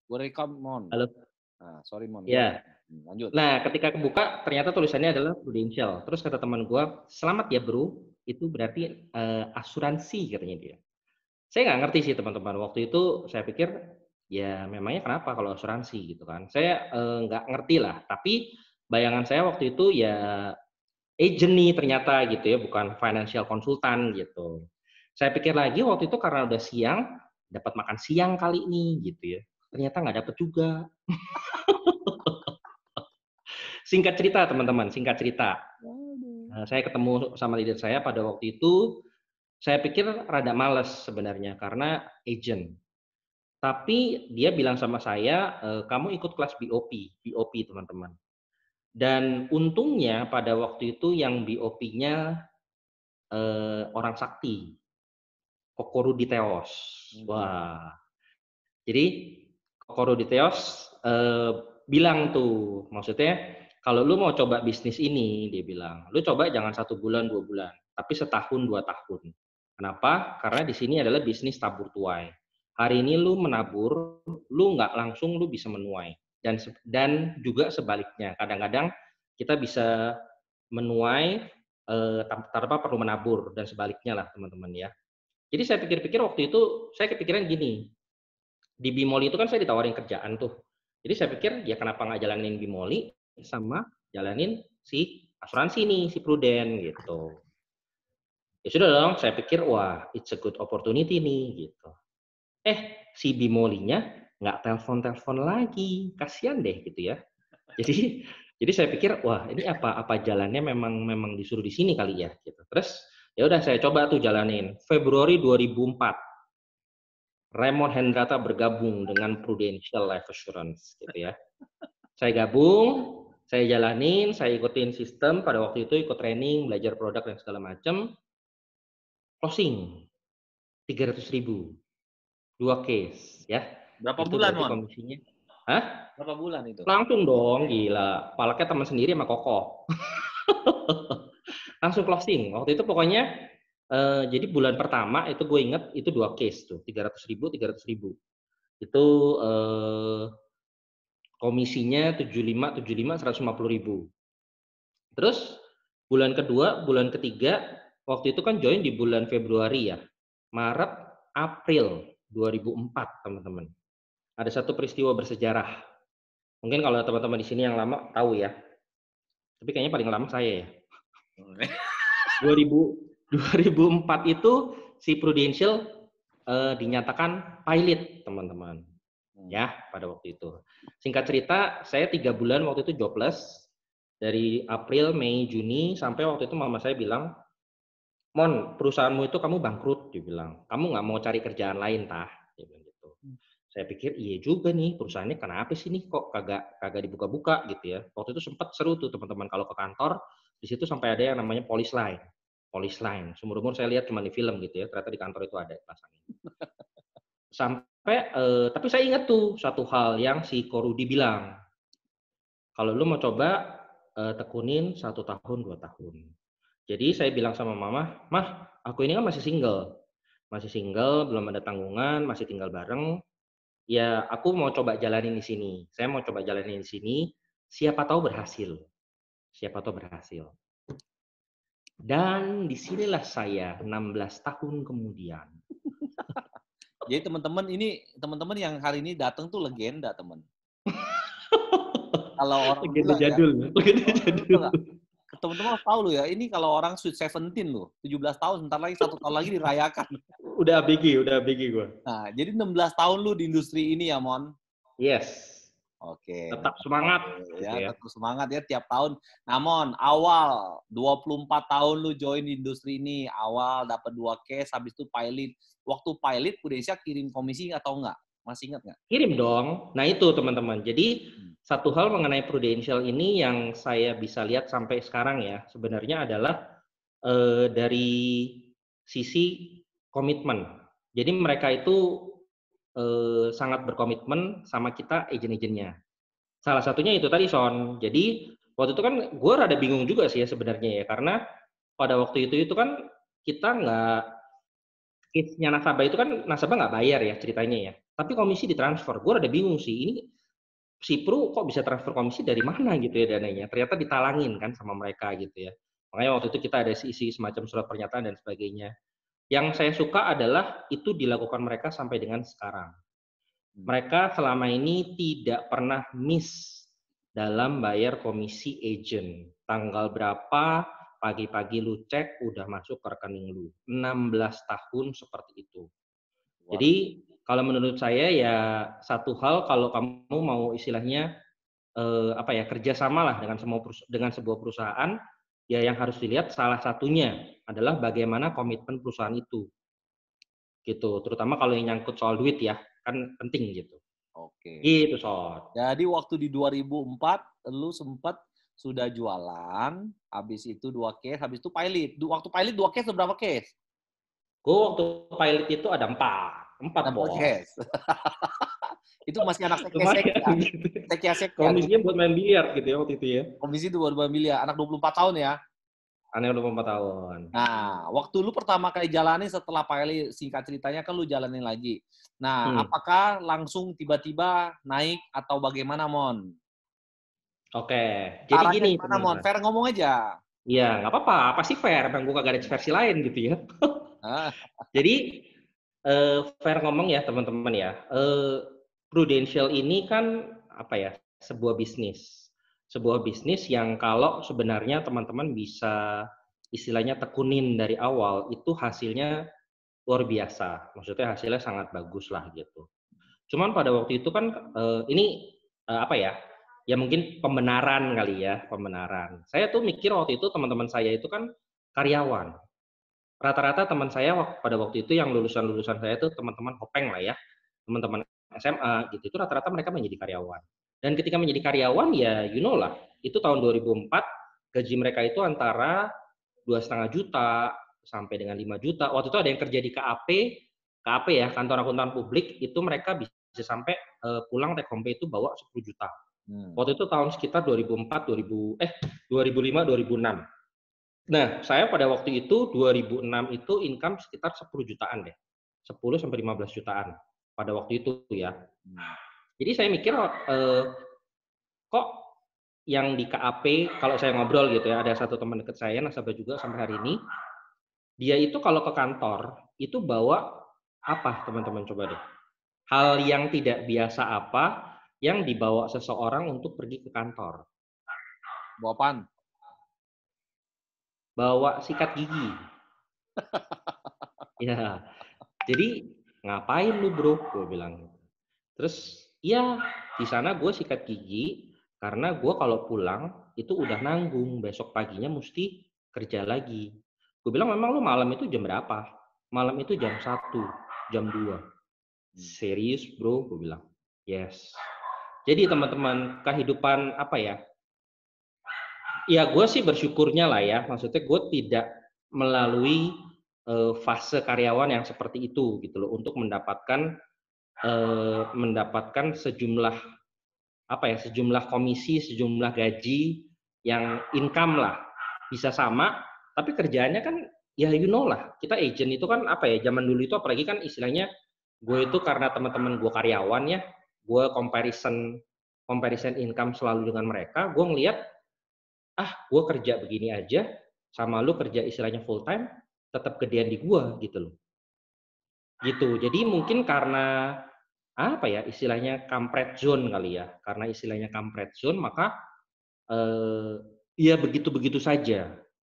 Gue rekam, Mon. Halo. Nah, sorry, Mon. Ya. Lanjut. Nah, ketika kebuka ternyata tulisannya adalah Prudential. Terus kata teman gue, selamat ya bro, itu berarti asuransi katanya dia. Saya nggak ngerti sih teman-teman. Waktu itu saya pikir ya memangnya kenapa kalau asuransi gitu kan. Saya nggak ngerti lah. Tapi bayangan saya waktu itu ya agent nih ternyata gitu ya, bukan financial consultant gitu. Saya pikir lagi waktu itu karena udah siang, dapat makan siang kali nih gitu ya. Ternyata nggak dapat juga. Singkat cerita teman-teman, singkat cerita. Saya ketemu sama leader saya pada waktu itu, saya pikir rada males sebenarnya karena agent. Tapi dia bilang sama saya, kamu ikut kelas BOP teman-teman. Dan untungnya pada waktu itu yang BOP-nya orang sakti, Kokoro Diteos. Wah, jadi Kokoro Diteos bilang tuh, maksudnya kalau lu mau coba bisnis ini, dia bilang, lu coba jangan 1 bulan 2 bulan, tapi setahun 2 tahun. Kenapa? Karena di sini adalah bisnis tabur tuai. Hari ini lu menabur, lu nggak langsung lu bisa menuai. Dan juga sebaliknya, kadang-kadang kita bisa menuai tanpa perlu menabur dan sebaliknya lah teman-teman ya. Jadi saya pikir-pikir waktu itu saya kepikiran gini, di Bimoli itu kan saya ditawarin kerjaan tuh. Jadi saya pikir ya kenapa nggak jalanin Bimoli sama jalanin si asuransi nih, si Prudent gitu. Ya sudah dong, saya pikir wah it's a good opportunity nih gitu. Si Bimolinya nggak telepon-telepon lagi, kasihan deh gitu ya. Jadi saya pikir wah ini apa jalannya memang disuruh di sini kali ya gitu. Terus ya udah saya coba tuh jalanin. Februari 2004 Raymond Hendrata bergabung dengan Prudential Life Assurance gitu ya. Saya gabung, saya jalanin, saya ikutin sistem pada waktu itu, ikut training, belajar produk dan segala macam. Closing 300.000, 2 case ya. Berapa Itu bulan, berarti Mon? komisinya. Hah? Berapa bulan itu? Langsung dong, gila. Palaknya teman sendiri sama kokoh. Langsung closing. Waktu itu pokoknya jadi bulan pertama itu gue inget itu 2 case tuh, 300.000, 300.000. Itu komisinya 75, 150.000. Terus bulan kedua, bulan ketiga, waktu itu kan join di bulan Februari ya. Maret, April 2004 teman-teman. Ada satu peristiwa bersejarah. Mungkin kalau teman-teman di sini yang lama tahu ya. Tapi kayaknya paling lama saya ya. 2004 itu si Prudential dinyatakan pilot teman-teman. Ya, pada waktu itu. Singkat cerita, saya 3 bulan waktu itu jobless. Dari April, Mei, Juni, sampai waktu itu mama saya bilang, Mon, perusahaanmu itu kamu bangkrut, dia bilang. Kamu nggak mau cari kerjaan lain, tah? Dia bilang gitu. Saya pikir, iya juga nih, perusahaannya kenapa sih nih kok kagak dibuka-buka gitu ya. Waktu itu sempat seru tuh teman-teman kalau ke kantor, di situ sampai ada yang namanya police line. Police line. Seumur-umur saya lihat cuma di film gitu ya, ternyata di kantor itu ada pasangnya. Sampai, tapi saya ingat tuh satu hal yang si Korudi bilang, kalau lu mau coba tekunin 1 tahun 2 tahun. Jadi saya bilang sama mama, mah aku ini kan masih single, belum ada tanggungan, masih tinggal bareng. Ya aku mau coba jalanin di sini. Saya mau coba jalanin di sini. Siapa tahu berhasil. Siapa tahu berhasil. Dan disinilah saya 16 tahun kemudian. Jadi teman-teman yang hari ini datang tuh legenda, teman. Kalau orang Legenda bilang jadul. ya, Legenda jadul. teman-teman harus tahu lo ya, ini kalau orang Sweet 17 loh, 17 tahun, sebentar lagi 1 tahun lagi dirayakan. Udah ABG gue. Nah, jadi 16 tahun lu di industri ini ya, Mon? Yes. Oke. Tetap semangat. Ya, gitu ya. tetap semangat ya tiap tahun. Nah, Mon, awal 24 tahun lu join di industri ini, awal dapat 2 case, habis itu pilot. Waktu pilot, Prudential kirim komisi atau enggak? Masih ingat nggak? Kirim dong. Nah itu teman-teman. Jadi satu hal mengenai Prudential ini yang saya bisa lihat sampai sekarang ya, sebenarnya adalah dari sisi komitmen. Jadi mereka itu sangat berkomitmen sama kita agen-agennya. Salah satunya itu tadi Son. Jadi waktu itu kan gue rada bingung juga sih ya sebenarnya ya, karena pada waktu itu kan kita nggak, case-nya nasabah itu kan nasabah nggak bayar ya ceritanya ya. tapi komisi ditransfer. Gue rada bingung sih, ini si Pru kok bisa transfer komisi dari mana gitu ya dananya. Ternyata ditalangin kan sama mereka gitu ya. Makanya waktu itu kita ada isi semacam surat pernyataan dan sebagainya. Yang saya suka adalah itu dilakukan mereka sampai dengan sekarang. Mereka selama ini tidak pernah miss dalam bayar komisi agent. Tanggal berapa, pagi-pagi lu cek, udah masuk ke rekening lu. 16 tahun seperti itu. Jadi kalau menurut saya ya satu hal, kalau kamu mau istilahnya kerjasama lah dengan sebuah perusahaan, ya yang harus dilihat salah satunya adalah bagaimana komitmen perusahaan itu. Gitu, terutama kalau yang nyangkut soal duit ya, kan penting gitu. Oke. Gitu, Sot. Jadi waktu di 2004, lu sempat sudah jualan, habis itu 2 case, habis itu pilot. Waktu pilot 2 case, berapa case? Gue waktu pilot itu ada 4 bos. Case. Itu masih anak Lumayan gitu. Komisinya buat main biliar gitu ya waktu itu ya. Komisi itu buat main biliar, anak 24 tahun ya? Anak 24 tahun. Nah, waktu lu pertama kali jalanin setelah pilot, singkat ceritanya kan lu jalanin lagi. Nah, apakah langsung tiba-tiba naik atau bagaimana, Mon? Oke, jadi gini teman-teman. Mon? Fair ngomong aja. Iya, nggak apa-apa. Pasti fair. Emang gue kagak ada versi lain gitu ya. Jadi, fair ngomong ya teman-teman ya. Prudential ini kan sebuah bisnis. Sebuah bisnis yang kalau sebenarnya teman-teman bisa istilahnya tekunin dari awal, itu hasilnya luar biasa. Maksudnya hasilnya sangat bagus lah gitu. Cuman pada waktu itu kan ya mungkin pembenaran kali ya, pembenaran. Saya tuh mikir waktu itu teman-teman saya itu kan karyawan. Rata-rata teman saya pada waktu itu yang lulusan-lulusan saya itu teman-teman Hopeng lah ya, teman-teman SMA gitu, itu rata-rata mereka menjadi karyawan. Dan ketika menjadi karyawan ya you know lah, itu tahun 2004 gaji mereka itu antara 2,5 juta sampai dengan 5 juta. Waktu itu ada yang kerja di KAP ya, kantor akuntan publik, itu mereka bisa sampai pulang take home pay itu bawa 10 juta. Waktu itu tahun sekitar 2005, 2006. Nah, saya pada waktu itu 2006 itu income sekitar 10 jutaan deh. 10 sampai 15 jutaan pada waktu itu ya. Jadi saya mikir kok yang di KAP, kalau saya ngobrol gitu ya, ada satu teman dekat saya, nasabah juga sampai hari ini, dia itu kalau ke kantor, itu bawa apa teman-teman coba deh. Hal yang tidak biasa apa yang dibawa seseorang untuk pergi ke kantor? Bawa apaan? Bawa sikat gigi. Ya, jadi ngapain lu bro? Gue bilang. Terus ya di sana gue sikat gigi karena gue kalau pulang itu udah nanggung, besok paginya mesti kerja lagi. Gue bilang memang lu malam itu jam berapa? Malam itu jam 1, jam 2. Serius bro? Gue bilang. Yes. Jadi teman-teman, kehidupan ya gue sih bersyukurnya lah ya, maksudnya gue tidak melalui fase karyawan yang seperti itu gitu loh, untuk mendapatkan sejumlah sejumlah komisi, sejumlah gaji yang income lah, bisa sama, tapi kerjaannya kan ya you know lah, kita agent itu kan zaman dulu itu apalagi kan istilahnya gue itu karena teman-teman gue karyawan ya, gue comparison income selalu dengan mereka, gue ngelihat gue kerja begini aja sama lu kerja istilahnya full time tetap gedean di gue gitu loh. Gitu. Jadi mungkin karena istilahnya kampret zone kali ya. Karena istilahnya kampret zone maka ya begitu-begitu saja.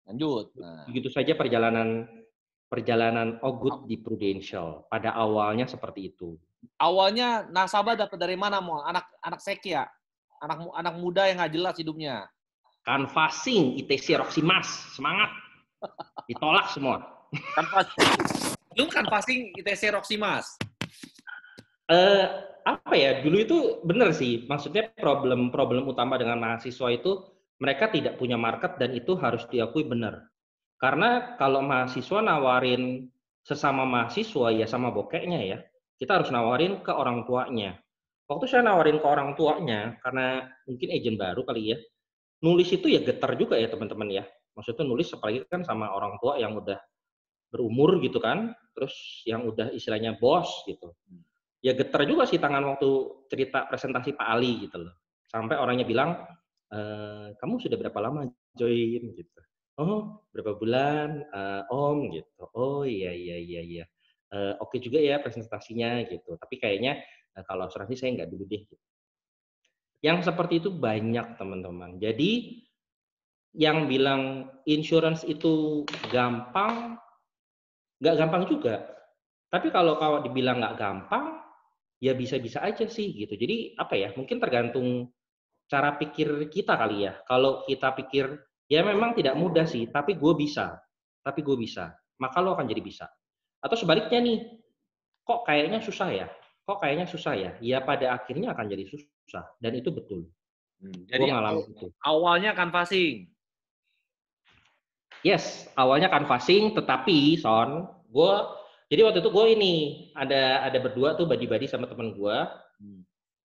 Lanjut. Begitu saja perjalanan Ogut di Prudential. Pada awalnya seperti itu. Awalnya nasabah dapat dari mana, Mo? Anak seki ya? Anak muda yang nggak jelas hidupnya. Canvassing ITC Roximas, semangat. Ditolak semua. Lu canvassing ITC Roximas? Dulu itu benar sih. Maksudnya problem utama dengan mahasiswa itu mereka tidak punya market dan itu harus diakui benar. Karena kalau mahasiswa nawarin sesama mahasiswa ya sama bokeknya ya, kita harus nawarin ke orang tuanya. Waktu saya nawarin ke orang tuanya, karena mungkin agent baru kali ya, nulis itu ya getar juga ya teman-teman ya. Maksudnya nulis apalagi kan sama orang tua yang udah berumur gitu kan, terus yang udah istilahnya bos gitu. ya getar juga sih tangan waktu cerita presentasi Pak Ali gitu loh. Sampai orangnya bilang, "Kamu sudah berapa lama join?" Gitu. "Oh, berapa bulan, Om," gitu. "Oh, iya iya iya iya. Oke juga ya presentasinya," gitu. "Tapi kayaknya, kalau asuransi saya nggak dulu deh." Yang seperti itu banyak, teman-teman. Jadi, yang bilang insurance itu gampang, nggak gampang juga. Tapi kalau dibilang nggak gampang, ya bisa-bisa aja sih gitu. Jadi apa ya, mungkin tergantung cara pikir kita kali ya. Kalau kita pikir, ya memang tidak mudah sih, tapi gue bisa, maka lo akan jadi bisa. Atau sebaliknya nih, kok kayaknya susah ya? Kok kayaknya susah ya? Ya pada akhirnya akan jadi susah, dan itu betul. Gue Jadi ngalamin itu. awalnya canvassing. Yes, awalnya canvassing, tetapi Son, gue jadi waktu itu gue ini ada berdua tuh badi-badi sama temen gue.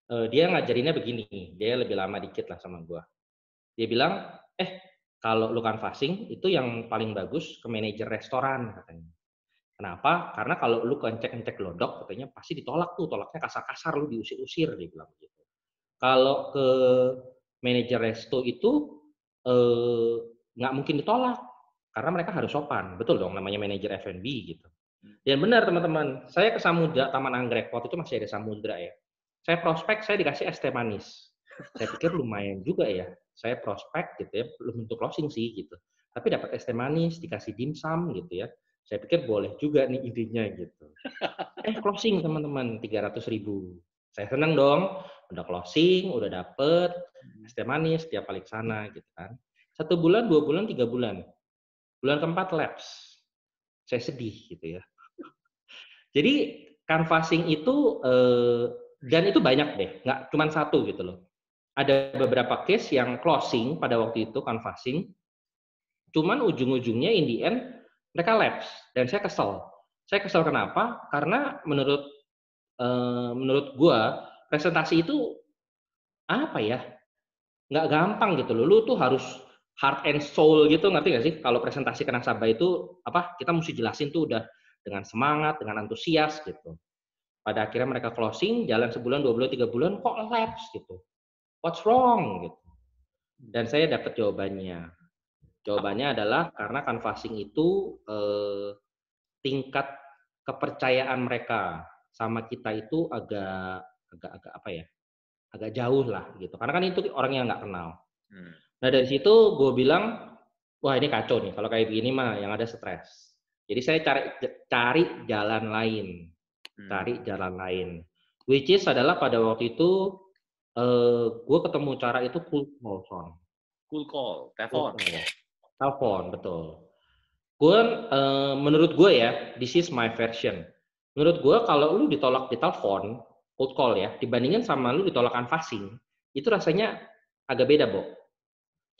Dia ngajarinnya begini, dia lebih lama dikit lah sama gue. Dia bilang, kalau lu canvassing itu yang paling bagus ke manajer restoran katanya. Kenapa? Karena kalau lu kencek-kencek lodok katanya pasti ditolak tuh, tolaknya kasar-kasar, lu diusir-usir, dia bilang begitu. Kalau ke manajer resto itu eh, nggak mungkin ditolak karena mereka harus sopan, betul dong, namanya manajer F&B gitu. Dan benar teman-teman, saya ke Samudra Taman Anggrek, waktu itu masih ada Samudra ya. Saya prospek, saya dikasih es teh manis. Saya pikir lumayan juga ya, saya prospek gitu ya, belum untuk closing sih gitu. Tapi dapat es teh manis, dikasih dimsum gitu ya. Saya pikir boleh juga nih intinya gitu. Closing teman-teman, 300.000. Saya senang dong, udah closing, udah dapet es teh manis tiap kali ke sana gitu kan. 1 bulan, 2 bulan, 3 bulan. Bulan keempat lapse. Saya sedih gitu ya. Jadi canvassing itu dan itu banyak deh, nggak cuma satu gitu loh. Ada beberapa case yang closing pada waktu itu canvassing, cuman ujung-ujungnya in the end mereka lapse dan saya kesel. Saya kesel kenapa? Karena menurut gua presentasi itu apa ya, nggak gampang gitu loh. Lu tuh harus heart and soul gitu, ngerti nggak sih? Kalau presentasi ke nasabah itu apa? Kita mesti jelasin tuh udah dengan semangat, dengan antusias gitu. Pada akhirnya mereka closing, jalan sebulan, 2 bulan, 3 bulan, kok lapse gitu. What's wrong gitu. Dan saya dapat jawabannya. Jawabannya adalah karena canvassing itu tingkat kepercayaan mereka sama kita itu agak apa ya? Agak jauh lah gitu. Karena kan itu orang yang nggak kenal. Nah dari situ gue bilang, wah ini kacau nih. Kalau kayak begini mah yang ada stres. Jadi saya cari jalan lain. Cari jalan lain. Which is adalah pada waktu itu gue ketemu cara itu cold call, Son. Cold call, Cold telepon. call. Telepon, betul. Gue, menurut gue ya, this is my version. Menurut gue kalau lu ditolak di telepon, cold call ya, dibandingin sama lu ditolak canvassing, itu rasanya agak beda, Bo.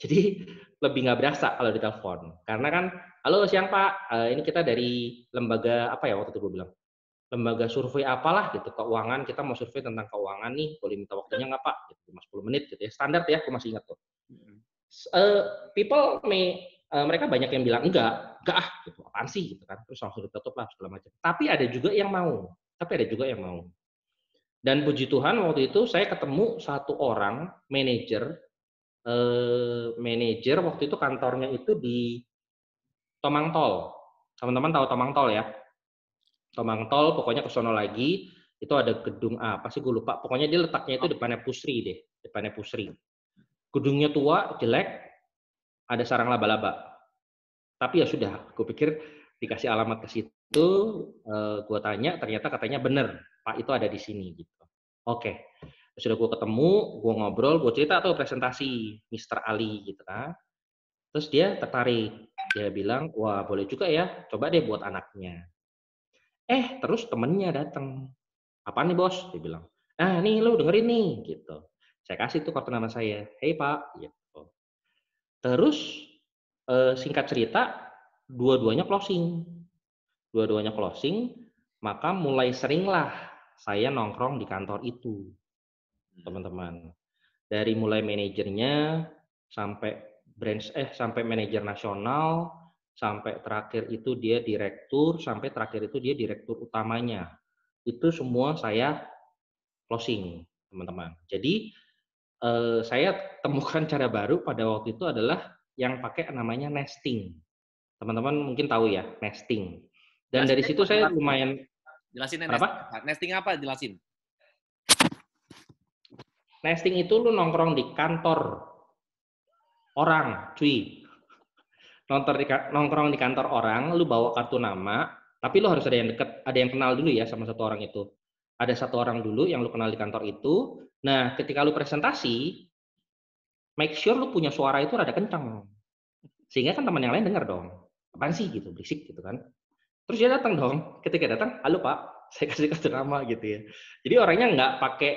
Jadi lebih nggak berasa kalau ditelepon. Karena kan, halo siang Pak, ini kita dari lembaga apa ya waktu itu gue bilang, lembaga survei apalah gitu, keuangan, kita mau survei tentang keuangan nih, boleh minta waktunya nggak Pak? Gitu, cuma 10 menit gitu ya, standar ya, aku masih ingat tuh. People mereka banyak yang bilang enggak ah, gitu, apaan sih gitu kan, terus langsung ditutup lah segala macam. Tapi ada juga yang mau, Dan puji Tuhan waktu itu saya ketemu satu orang manajer waktu itu kantornya itu di Tomang Tol. Teman-teman tahu Tomang Tol ya? Tomang Tol, pokoknya ke sono lagi, itu ada gedung apa sih gue lupa. Pokoknya dia letaknya itu depannya Pusri deh, depannya Pusri. Gedungnya tua, jelek, ada sarang laba-laba. Tapi ya sudah, gue pikir dikasih alamat ke situ, gue tanya, ternyata katanya bener, Pak itu ada di sini gitu. Oke, sudah gue ketemu, gue ngobrol, gue cerita tuh presentasi Mr. Ali gitu kan. Terus dia tertarik, dia bilang, wah boleh juga ya, coba deh buat anaknya. Terus temennya datang. Apa nih bos? Dia bilang, nah nih lu dengerin nih gitu. Saya kasih tuh kartu nama saya, hey Pak, gitu. Terus singkat cerita, dua-duanya closing. Dua-duanya closing, maka mulai seringlah saya nongkrong di kantor itu, teman-teman. Dari mulai manajernya sampai sampai manajer nasional, sampai terakhir itu dia direktur, sampai terakhir itu dia direktur utamanya. itu semua saya closing, teman-teman. Jadi saya temukan cara baru pada waktu itu adalah yang pakai namanya nesting. Teman-teman mungkin tahu ya, nesting. Dan Jelasin dari aja, situ Mas, saya jelasin. lumayan Jelasin nesting kenapa? apa? Nesting apa? Jelasin. Nesting itu lu nongkrong di kantor orang, cuy. Nongkrong di kantor orang, lu bawa kartu nama, tapi lu harus ada yang deket, ada yang kenal dulu ya sama satu orang itu. Ada satu orang dulu yang lu kenal di kantor itu. Nah, ketika lu presentasi, make sure lu punya suara itu rada kencang. Sehingga kan teman yang lain denger dong. Apaan sih gitu, berisik gitu kan. Terus dia datang dong. Ketika datang, halo Pak, saya kasih kartu nama gitu ya. Jadi orangnya nggak pakai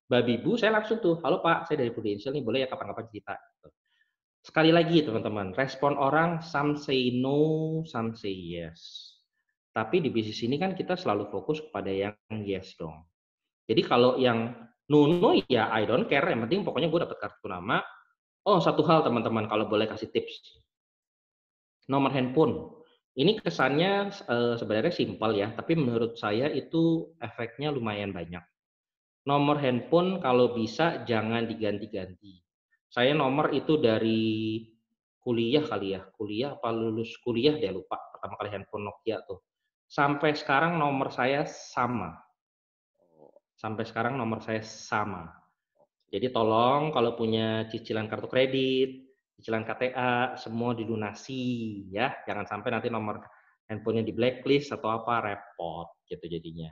babi bu, saya langsung tuh, halo Pak, saya dari Prudential nih, boleh ya kapan-kapan cerita. Gitu. Sekali lagi teman-teman, respon orang some say no, some say yes. Tapi di bisnis ini kan kita selalu fokus kepada yang yes dong. Jadi kalau yang no ya I don't care, yang penting pokoknya gue dapat kartu nama. Oh satu hal teman-teman, kalau boleh kasih tips, nomor handphone. Ini kesannya sebenarnya simpel ya, tapi menurut saya itu efeknya lumayan banyak. Nomor handphone kalau bisa jangan diganti-ganti. Saya nomor itu dari kuliah kali ya, kuliah apa lulus kuliah deh lupa, pertama kali handphone Nokia tuh. Sampai sekarang nomor saya sama. Sampai sekarang nomor saya sama. Jadi tolong kalau punya cicilan kartu kredit, cicilan KTA, semua dilunasi ya. Jangan sampai nanti nomor handphonenya di blacklist atau apa, repot gitu jadinya.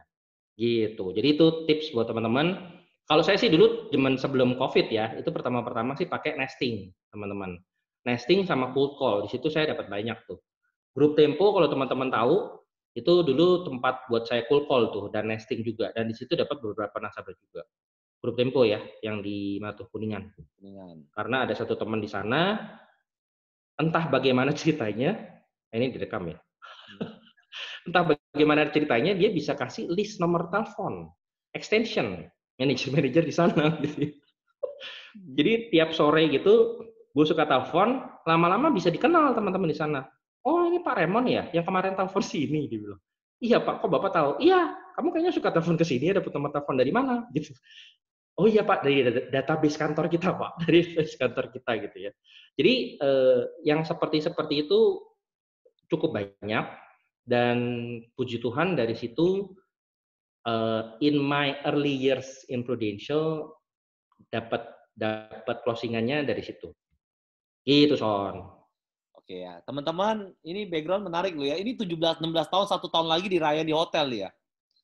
Gitu. Jadi itu tips buat teman-teman. Kalau saya sih dulu zaman sebelum Covid ya, itu pertama-pertama sih pakai nesting, teman-teman. Nesting sama cold call. Di situ saya dapat banyak tuh. Grup Tempo kalau teman-teman tahu, itu dulu tempat buat saya cold call tuh dan nesting juga, dan di situ dapat beberapa nasabah juga. Grup Tempo ya, yang di Matuh Kuningan. Kuningan. Karena ada satu teman di sana, entah bagaimana ceritanya, ini direkam ya. Entah bagaimana ceritanya dia bisa kasih list nomor telepon, extension, manajer di sana. Gitu. Jadi tiap sore gitu, gue suka telepon, lama-lama bisa dikenal teman-teman di sana. Oh ini Pak Remon ya, yang kemarin telepon sini, dia bilang. Iya Pak, kok Bapak tahu? Iya, kamu kayaknya suka telepon ke sini, dapat nomor telepon dari mana? Gitu. Oh iya Pak, dari database kantor kita Pak, dari database kantor kita gitu ya. Jadi yang seperti itu cukup banyak, dan puji Tuhan dari situ in my early years in Prudential dapat closingannya dari situ. Gitu Son. Oke ya, teman-teman, ini background menarik loh ya. Ini 17-16 tahun, 1 tahun lagi diraya di hotel ya.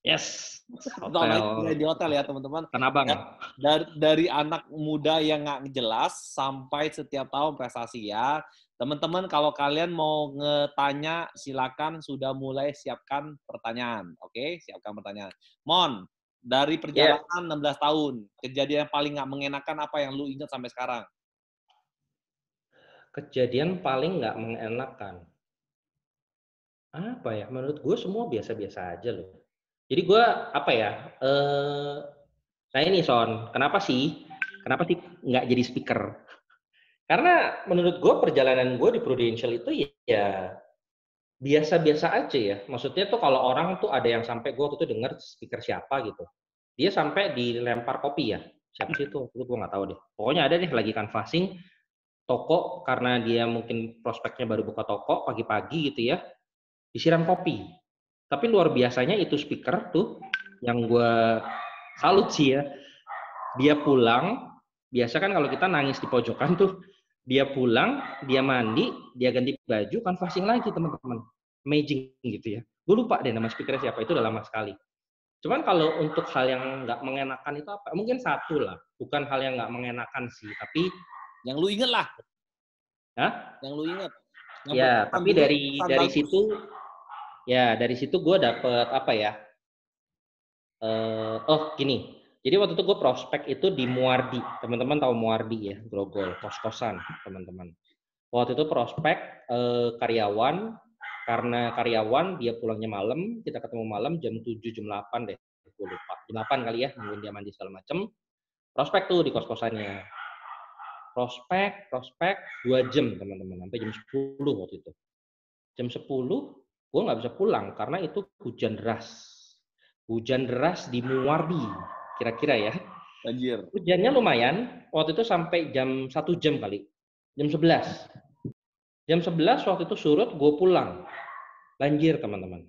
Yes. 1 tahun lagi diraya Hotel di hotel ya, teman-teman. Tanah Abang. Dari anak muda yang nggak jelas sampai setiap tahun prestasi ya. Teman-teman, kalau kalian mau ngetanya, silakan sudah mulai siapkan pertanyaan. Oke, siapkan pertanyaan. Mon, dari Yeah. perjalanan 16 tahun, kejadian yang paling nggak mengenakan apa yang lu ingat sampai sekarang? Kejadian paling nggak mengenakan. Apa ya? Menurut gue semua biasa-biasa aja loh. Jadi gue apa ya? Nah ini Son, kenapa sih nggak jadi speaker? Karena menurut gue perjalanan gue di Prudential itu ya biasa-biasa aja ya. Maksudnya tuh kalau orang tuh ada yang sampai gue tuh denger speaker siapa gitu. Dia sampai dilempar kopi ya. Siapa sih itu? Gue nggak tahu deh. Pokoknya ada deh lagi canvassing toko karena dia mungkin prospeknya baru buka toko pagi-pagi gitu ya. Disiram kopi. Tapi luar biasanya itu speaker tuh yang gue salut sih ya. Dia pulang, biasa kan kalau kita nangis di pojokan tuh, dia pulang, dia mandi, dia ganti baju, canvassing lagi teman-teman. Amazing gitu ya. Gue lupa deh nama speakernya siapa, itu udah lama sekali. Cuman kalau untuk hal yang nggak mengenakan itu apa? Mungkin satu lah, bukan hal yang nggak mengenakan sih, tapi Yang lu inget lah, Hah? yang lu inget. Yang Ya, berkesan tapi juga, berkesan dari bagus. situ gue dapet apa ya? Oh gini, jadi waktu itu gue prospek itu di Muardi, teman-teman tahu Muardi ya, Grogol, kos-kosan teman-teman. Waktu itu prospek karyawan, karena karyawan dia pulangnya malam, kita ketemu malam jam 7 jam 8 deh, gue lupa, jam 8 kali ya, nungguin dia mandi segala macem. Prospek tuh di kos-kosannya, prospek 2 jam teman-teman, sampai jam 10 waktu itu. Jam 10 gue nggak bisa pulang karena itu hujan deras. Hujan deras di Muardi, kira-kira ya. Banjir. Hujannya lumayan, waktu itu sampai jam 1 jam kali. Jam 11. Jam 11 waktu itu surut, gue pulang. Banjir, teman-teman.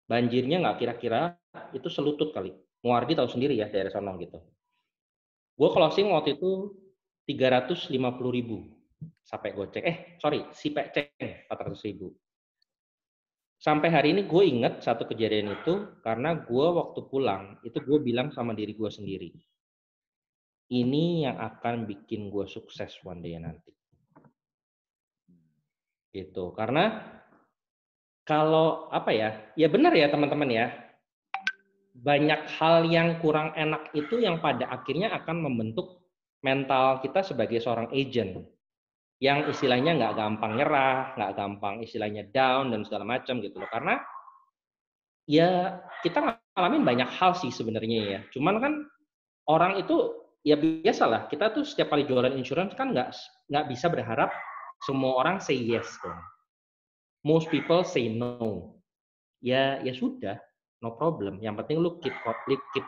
Banjirnya nggak kira-kira, itu selutut kali. Muardi tahu sendiri ya, daerah sono gitu. Gue closing waktu itu 350.000 sampai goceng. Si peceng 400.000. Sampai hari ini gue inget satu kejadian itu karena gue waktu pulang itu gue bilang sama diri gue sendiri, ini yang akan bikin gue sukses one day nanti. Gitu. Karena kalau ya benar ya teman-teman ya. Banyak hal yang kurang enak itu yang pada akhirnya akan membentuk mental kita sebagai seorang agent. Yang istilahnya nggak gampang nyerah, nggak gampang istilahnya down dan segala macam gitu loh. Karena ya kita ngalamin banyak hal sih sebenarnya ya. Cuman kan orang itu ya biasalah. Kita tuh setiap kali jualan insurance kan nggak bisa berharap semua orang say yes dong. Most people say no. Ya sudah, no problem. Yang penting lu keep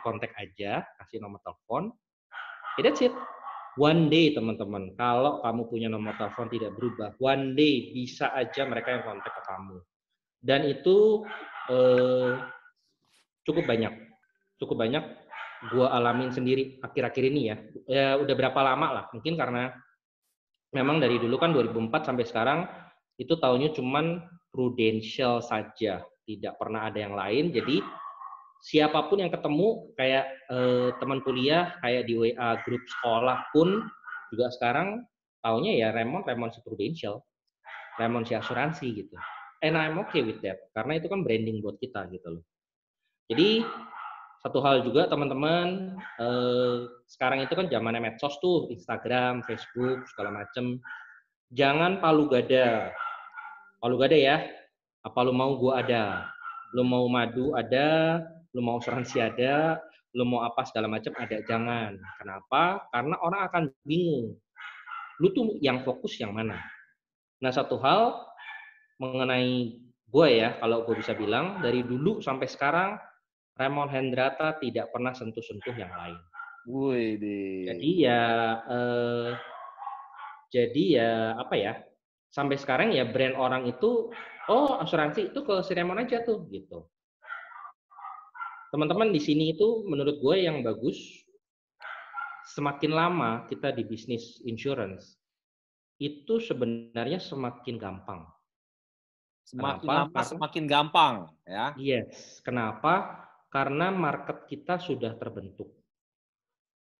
kontak aja, kasih nomor telepon. That's it. One day teman-teman, kalau kamu punya nomor telepon tidak berubah, one day bisa aja mereka yang kontak ke kamu. Dan itu cukup banyak gue alamin sendiri akhir-akhir ini ya. Udah berapa lama lah, mungkin karena memang dari dulu kan 2004 sampai sekarang itu tahunnya cuman Prudential saja, tidak pernah ada yang lain. Jadi siapapun yang ketemu kayak teman kuliah, kayak di WA grup sekolah pun juga sekarang taunya ya Raymond si Prudential, Raymond si asuransi gitu. And I'm okay with that karena itu kan branding buat kita gitu loh. Jadi satu hal juga teman-teman, sekarang itu kan zamannya medsos tuh, Instagram, Facebook, segala macem. Jangan palu gada ya. Apa lu mau gua ada, lu mau madu ada, lu mau asuransi ada, lu mau apa segala macam ada. Jangan. Kenapa? Karena orang akan bingung. Lu tuh yang fokus yang mana? Nah, satu hal mengenai gue ya, kalau gue bisa bilang dari dulu sampai sekarang Raymond Hendrata tidak pernah sentuh-sentuh yang lain. Jadi ya apa ya? Sampai sekarang ya brand orang itu, asuransi itu ke si Raymond aja tuh gitu. Teman-teman di sini itu menurut gue yang bagus, semakin lama kita di bisnis insurance, itu sebenarnya semakin gampang. Semakin lama semakin gampang ya. Yes. Kenapa? Karena market kita sudah terbentuk.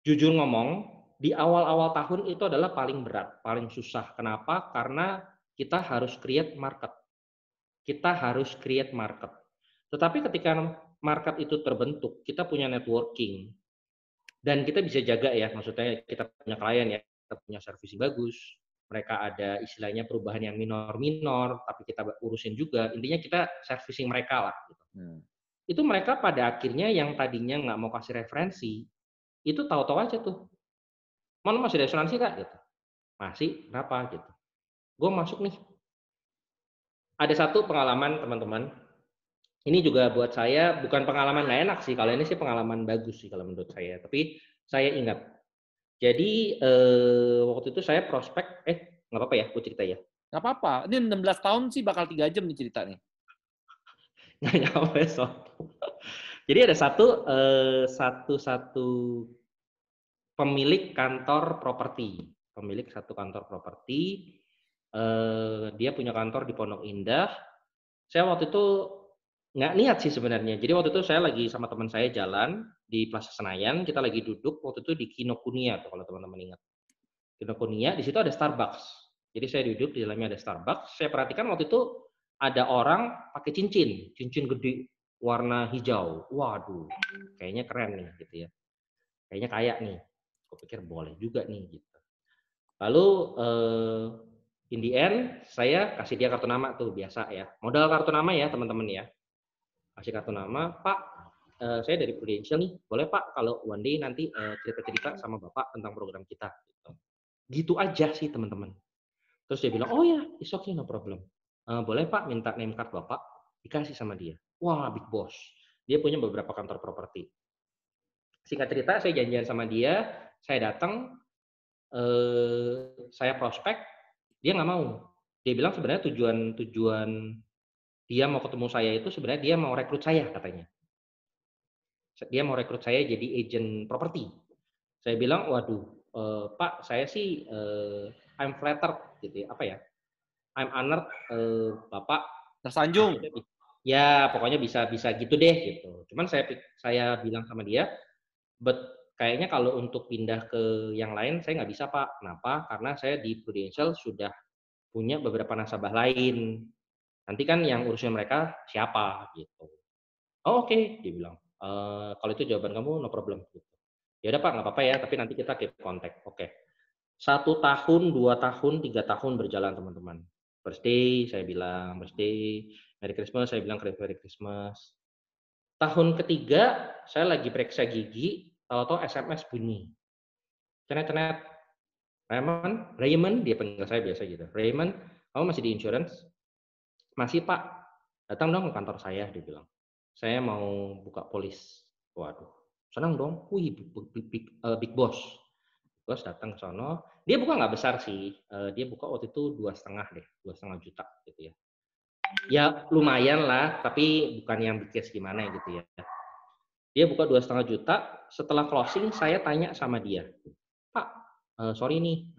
Jujur ngomong, di awal-awal tahun itu adalah paling berat, paling susah. Kenapa? Karena kita harus create market. Tetapi ketika market itu terbentuk, kita punya networking. Dan kita bisa jaga ya, maksudnya kita punya klien ya, kita punya service bagus, mereka ada istilahnya perubahan yang minor-minor, tapi kita urusin juga, intinya kita servicing mereka lah. Gitu. Itu mereka pada akhirnya yang tadinya nggak mau kasih referensi, itu tahu-tahu aja tuh, mana masih ada asuransi kak? Gitu. Masih, berapa? Gitu. Gue masuk nih. Ada satu pengalaman teman-teman, ini juga buat saya bukan pengalaman nggak enak sih, kalau ini sih pengalaman bagus sih kalau menurut saya, tapi saya ingat. Jadi waktu itu saya prospek, nggak apa-apa ya, aku cerita ya. Nggak apa-apa, ini 16 tahun sih bakal 3 jam nih cerita nih. Nggak nyampe, so. Jadi ada satu pemilik kantor properti, dia punya kantor di Pondok Indah. Saya waktu itu nggak niat sih sebenarnya. Jadi waktu itu saya lagi sama teman saya jalan di Plaza Senayan, kita lagi duduk waktu itu di Kinokuniya tuh kalau teman-teman ingat. Kinokuniya, di situ ada Starbucks. Jadi saya duduk di dalamnya ada Starbucks. Saya perhatikan waktu itu ada orang pakai cincin gede warna hijau. Waduh, kayaknya keren nih gitu ya. Kayaknya kaya nih. Gue pikir boleh juga nih gitu. Lalu in the end saya kasih dia kartu nama tuh biasa ya. Modal kartu nama ya teman-teman ya. Kasih kartu nama, Pak, saya dari Prudential nih, boleh Pak kalau one day nanti cerita-cerita sama Bapak tentang program kita. Gitu aja sih teman-teman. Terus dia bilang, oh ya, it's okay, no problem. Boleh Pak minta name card Bapak, dikasih sama dia. Wah, big boss. Dia punya beberapa kantor properti. Singkat cerita, saya janjian sama dia, saya datang, saya prospek, dia nggak mau. Dia bilang sebenarnya tujuan dia mau ketemu saya itu sebenarnya dia mau rekrut saya katanya. Dia mau rekrut saya jadi agent properti. Saya bilang, waduh, Pak, saya sih I'm flattered gitu ya, apa ya? I'm honored, Bapak Tersanjung. ya pokoknya bisa gitu deh gitu. Cuman saya bilang sama dia, but kayaknya kalau untuk pindah ke yang lain saya nggak bisa Pak. Kenapa? Karena saya di Prudential sudah punya beberapa nasabah lain. Nanti kan yang urusin mereka siapa gitu. Oh oke, dia bilang. Kalau itu jawaban kamu no problem. Gitu. Ya udah Pak, nggak apa-apa ya. Tapi nanti kita keep contact. Oke. 1 tahun, 2 tahun, 3 tahun berjalan teman-teman. Birthday, saya bilang birthday, Merry Christmas, saya bilang Merry Christmas. Tahun ketiga, saya lagi periksa gigi, tahu-tahu SMS bunyi. Cenet-cenet, Raymond, dia panggil saya biasa gitu. Raymond, kamu masih di insurance? Masih Pak, datang dong ke kantor saya, dia bilang. Saya mau buka polis. Waduh, senang dong. Wih, big boss. Bos datang ke sono, dia buka nggak besar sih, dia buka waktu itu 2,5 deh, 2,5 juta gitu ya. Ya lumayan lah, tapi bukan yang big cash gimana gitu ya. Dia buka 2,5 juta, setelah closing saya tanya sama dia, Pak, sorry nih,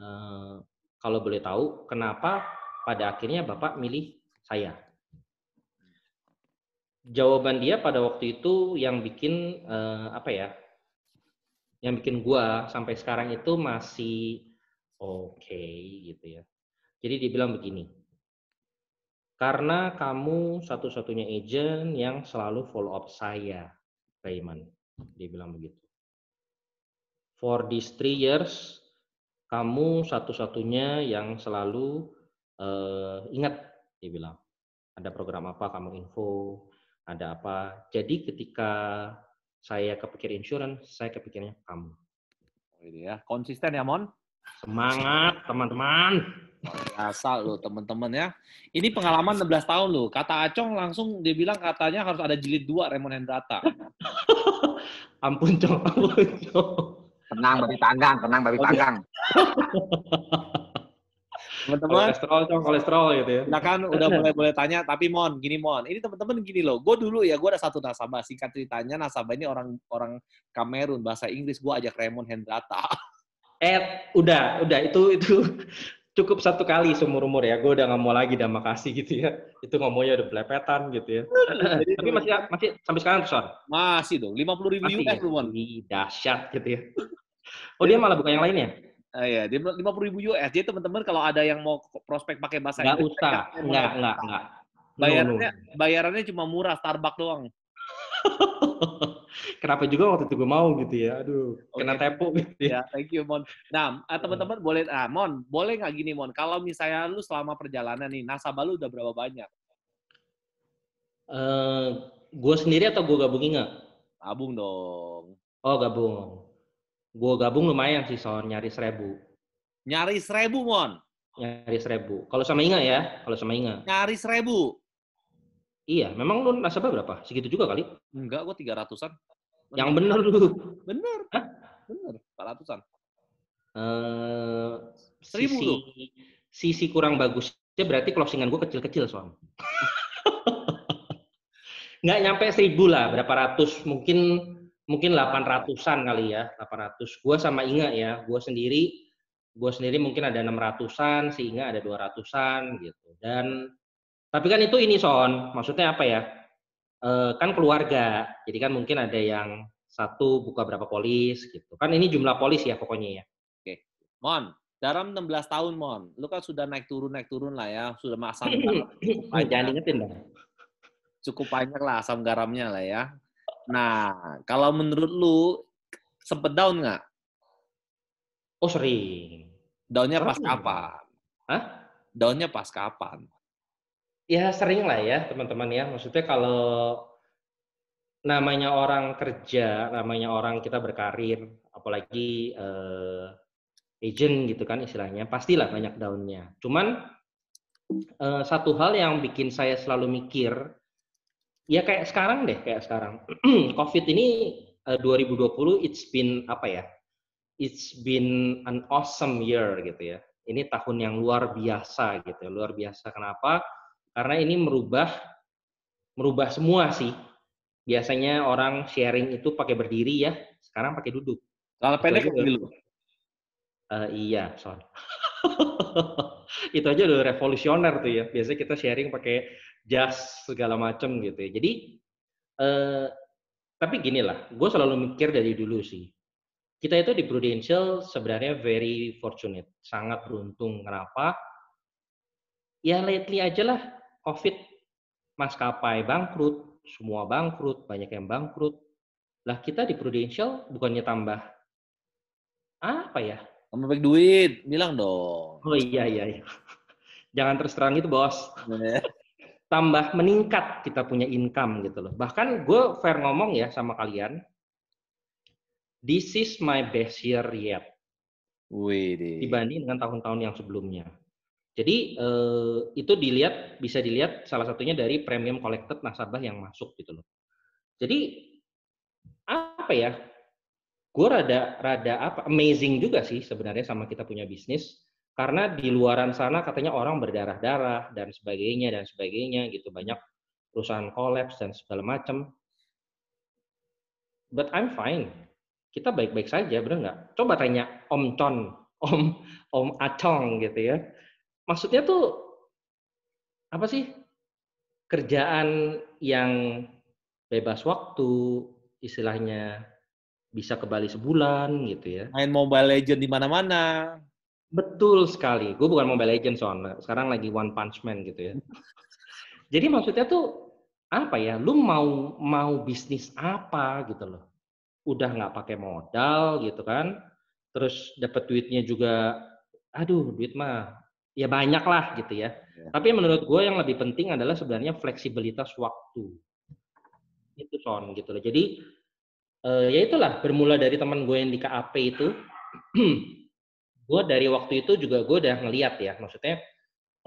kalau boleh tahu kenapa pada akhirnya Bapak milih saya? Jawaban dia pada waktu itu yang bikin apa ya? Yang bikin gua sampai sekarang itu masih oke gitu ya. Jadi dia bilang begini, karena kamu satu-satunya agent yang selalu follow up saya, Raymond. Dia bilang begitu. For these 3 years, kamu satu-satunya yang selalu ingat, dia bilang. Ada program apa kamu info, ada apa. Jadi ketika saya kepikir insurance, saya kepikirnya kamu. Ini ya, konsisten ya Mon. Semangat teman-teman. Biasa lo teman-teman ya. Ini pengalaman 16 tahun lo. Kata Acong langsung dia bilang katanya harus ada jilid 2 Raymond Hendrata. Ampun, Cok. Ampun, Cok. Tenang babi panggang, tenang babi panggang. Teman-teman, kolesterol gitu ya. silakan udah boleh tanya. Tapi Mon, gini Mon, ini teman-teman gini loh. Gue dulu ya, gue ada satu nasabah. Singkat ceritanya nasabah ini orang Kamerun, bahasa Inggris. Gue ajak Raymond Hendrata. Udah itu cukup 1 kali seumur umur ya. Gue udah nggak mau lagi, dah makasih gitu ya. Itu ngomongnya udah belepetan gitu ya. Tapi masih sampai sekarang tuh, Son. Masih dong, 50.000 US lu Mon. Dahsyat gitu ya. Oh dia malah bukan yang lainnya? Iya, dia 50.000 US. Jadi teman-teman kalau ada yang mau prospek pakai bahasa Inggris, nggak. Bayarannya cuma murah, Starbucks doang. Kenapa juga waktu itu gue mau gitu ya, aduh, kena tepo gitu ya. Thank you Mon. Nah, teman-teman boleh, Mon, boleh nggak gini Mon, kalau misalnya lu selama perjalanan nih, nasabah lu udah berapa banyak? Gue sendiri atau gue gabungin nggak? Gabung dong. Oh gabung. Gue gabung lumayan sih, Son, nyaris 1.000. Nyaris 1.000 Mon? Nyaris 1.000. Kalau sama Inga ya, Nyaris 1.000? Iya, memang lu nasabah berapa? Segitu juga kali? Enggak, gue 300-an. Yang bener lu. Bener. Hah? Bener, 400-an. 1.000 lu. Sisi kurang bagusnya berarti closingan gue kecil-kecil, Son. Nggak nyampe 1.000 lah, berapa ratus, mungkin 800-an kali ya, 800. Gue sama Inga ya, gue sendiri mungkin ada 600-an, si Inga ada 200-an gitu. Dan tapi kan itu ini Son, maksudnya apa ya? Kan keluarga, jadi kan mungkin ada yang satu buka berapa polis gitu. Kan ini jumlah polis ya pokoknya ya. Oke, Mon, dalam 16 tahun Mon, lu kan sudah naik turun lah ya, sudah asam garam. Jangan ingetin dong. Cukup banyak lah asam garamnya lah ya. Nah, kalau menurut lu sempet down nggak? Oh sering. Downnya pas kapan? Hah? Downnya pas kapan? Ya sering lah ya teman-teman ya. Maksudnya kalau namanya orang kerja, namanya orang kita berkarir, apalagi agent gitu kan istilahnya, pastilah banyak down-nya. Cuman satu hal yang bikin saya selalu mikir, Ya kayak sekarang deh, kayak sekarang. COVID ini 2020 it's been apa ya? It's been an awesome year gitu ya. Ini tahun yang luar biasa gitu. Luar biasa kenapa? Karena ini merubah semua sih. Biasanya orang sharing itu pakai berdiri ya, sekarang pakai duduk. Kalau Itu pendek aja lagi lu. Iya, Son. Itu aja udah revolusioner tuh ya. Biasanya kita sharing pakai jas segala macam gitu ya. Jadi eh, tapi gini lah, gue selalu mikir dari dulu sih. Kita itu di Prudential sebenarnya very fortunate, sangat beruntung. Kenapa? Ya lately aja lah, COVID, maskapai bangkrut, semua bangkrut, banyak yang bangkrut. Lah kita di Prudential bukannya tambah apa ya? Kamu baik duit, bilang dong. Oh iya. Jangan terus terang itu bos. Tambah meningkat kita punya income gitu loh. Bahkan gue fair ngomong ya sama kalian, this is my best year yet Wih, dibanding dengan tahun-tahun yang sebelumnya. Jadi itu bisa dilihat salah satunya dari premium collected nasabah yang masuk gitu loh. Jadi apa ya? Gue rada amazing juga sih sebenarnya sama kita punya bisnis karena di luaran sana katanya orang berdarah-darah dan sebagainya gitu, banyak perusahaan kolaps dan segala macam. But I'm fine. Kita baik-baik saja, benar nggak? Coba tanya Om Con, Om Acong gitu ya. Maksudnya tuh apa sih? Kerjaan yang bebas waktu, istilahnya bisa ke Bali sebulan gitu ya. main Mobile Legend di mana-mana. Betul sekali. Gue bukan Mobile Legends soalnya. Sekarang lagi One Punch Man gitu ya. Jadi maksudnya tuh apa ya? Lu mau bisnis apa gitu loh? Udah nggak pakai modal gitu kan? Terus dapat duitnya juga, aduh duit mah ya banyak lah gitu ya. Tapi menurut gue yang lebih penting adalah sebenarnya fleksibilitas waktu. Itu Son gitu loh. Jadi ya itulah bermula dari teman gue yang di KAP itu. Gue dari waktu itu juga gue udah ngeliat ya, maksudnya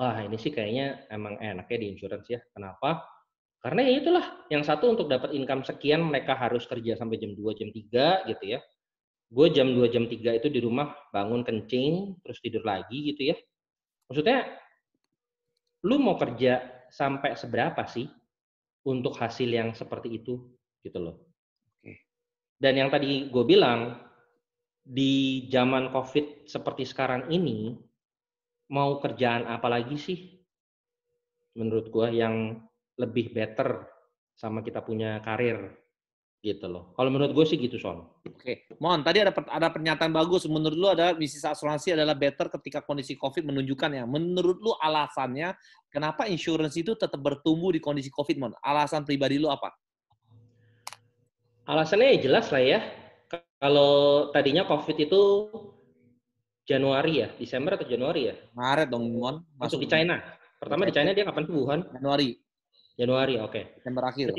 wah ini sih kayaknya emang enaknya di insurance ya. Kenapa? Karena ya itulah, yang satu untuk dapat income sekian mereka harus kerja sampai jam 2, jam 3 gitu ya. Gue jam 2, jam 3 itu di rumah bangun kencing, terus tidur lagi gitu ya. Maksudnya, lu mau kerja sampai seberapa sih untuk hasil yang seperti itu gitu loh. Dan yang tadi gue bilang, di zaman COVID seperti sekarang ini, mau kerjaan apa lagi sih menurut gue yang lebih better sama kita punya karir gitu loh. Kalau menurut gue sih gitu Son. Oke, Mon, tadi ada pernyataan bagus. Menurut lu ada bisnis asuransi adalah better ketika kondisi COVID menunjukkan ya. Menurut lu alasannya kenapa insurance itu tetap bertumbuh di kondisi COVID, Mon? Alasan pribadi lu apa? Alasannya ya jelas lah ya. Kalau tadinya COVID itu Januari ya, Desember atau Januari ya? Maret dong, Mon. Masuk di China. Pertama di China dia kapan tuh Wuhan? Januari. Januari, oke. Desember akhir.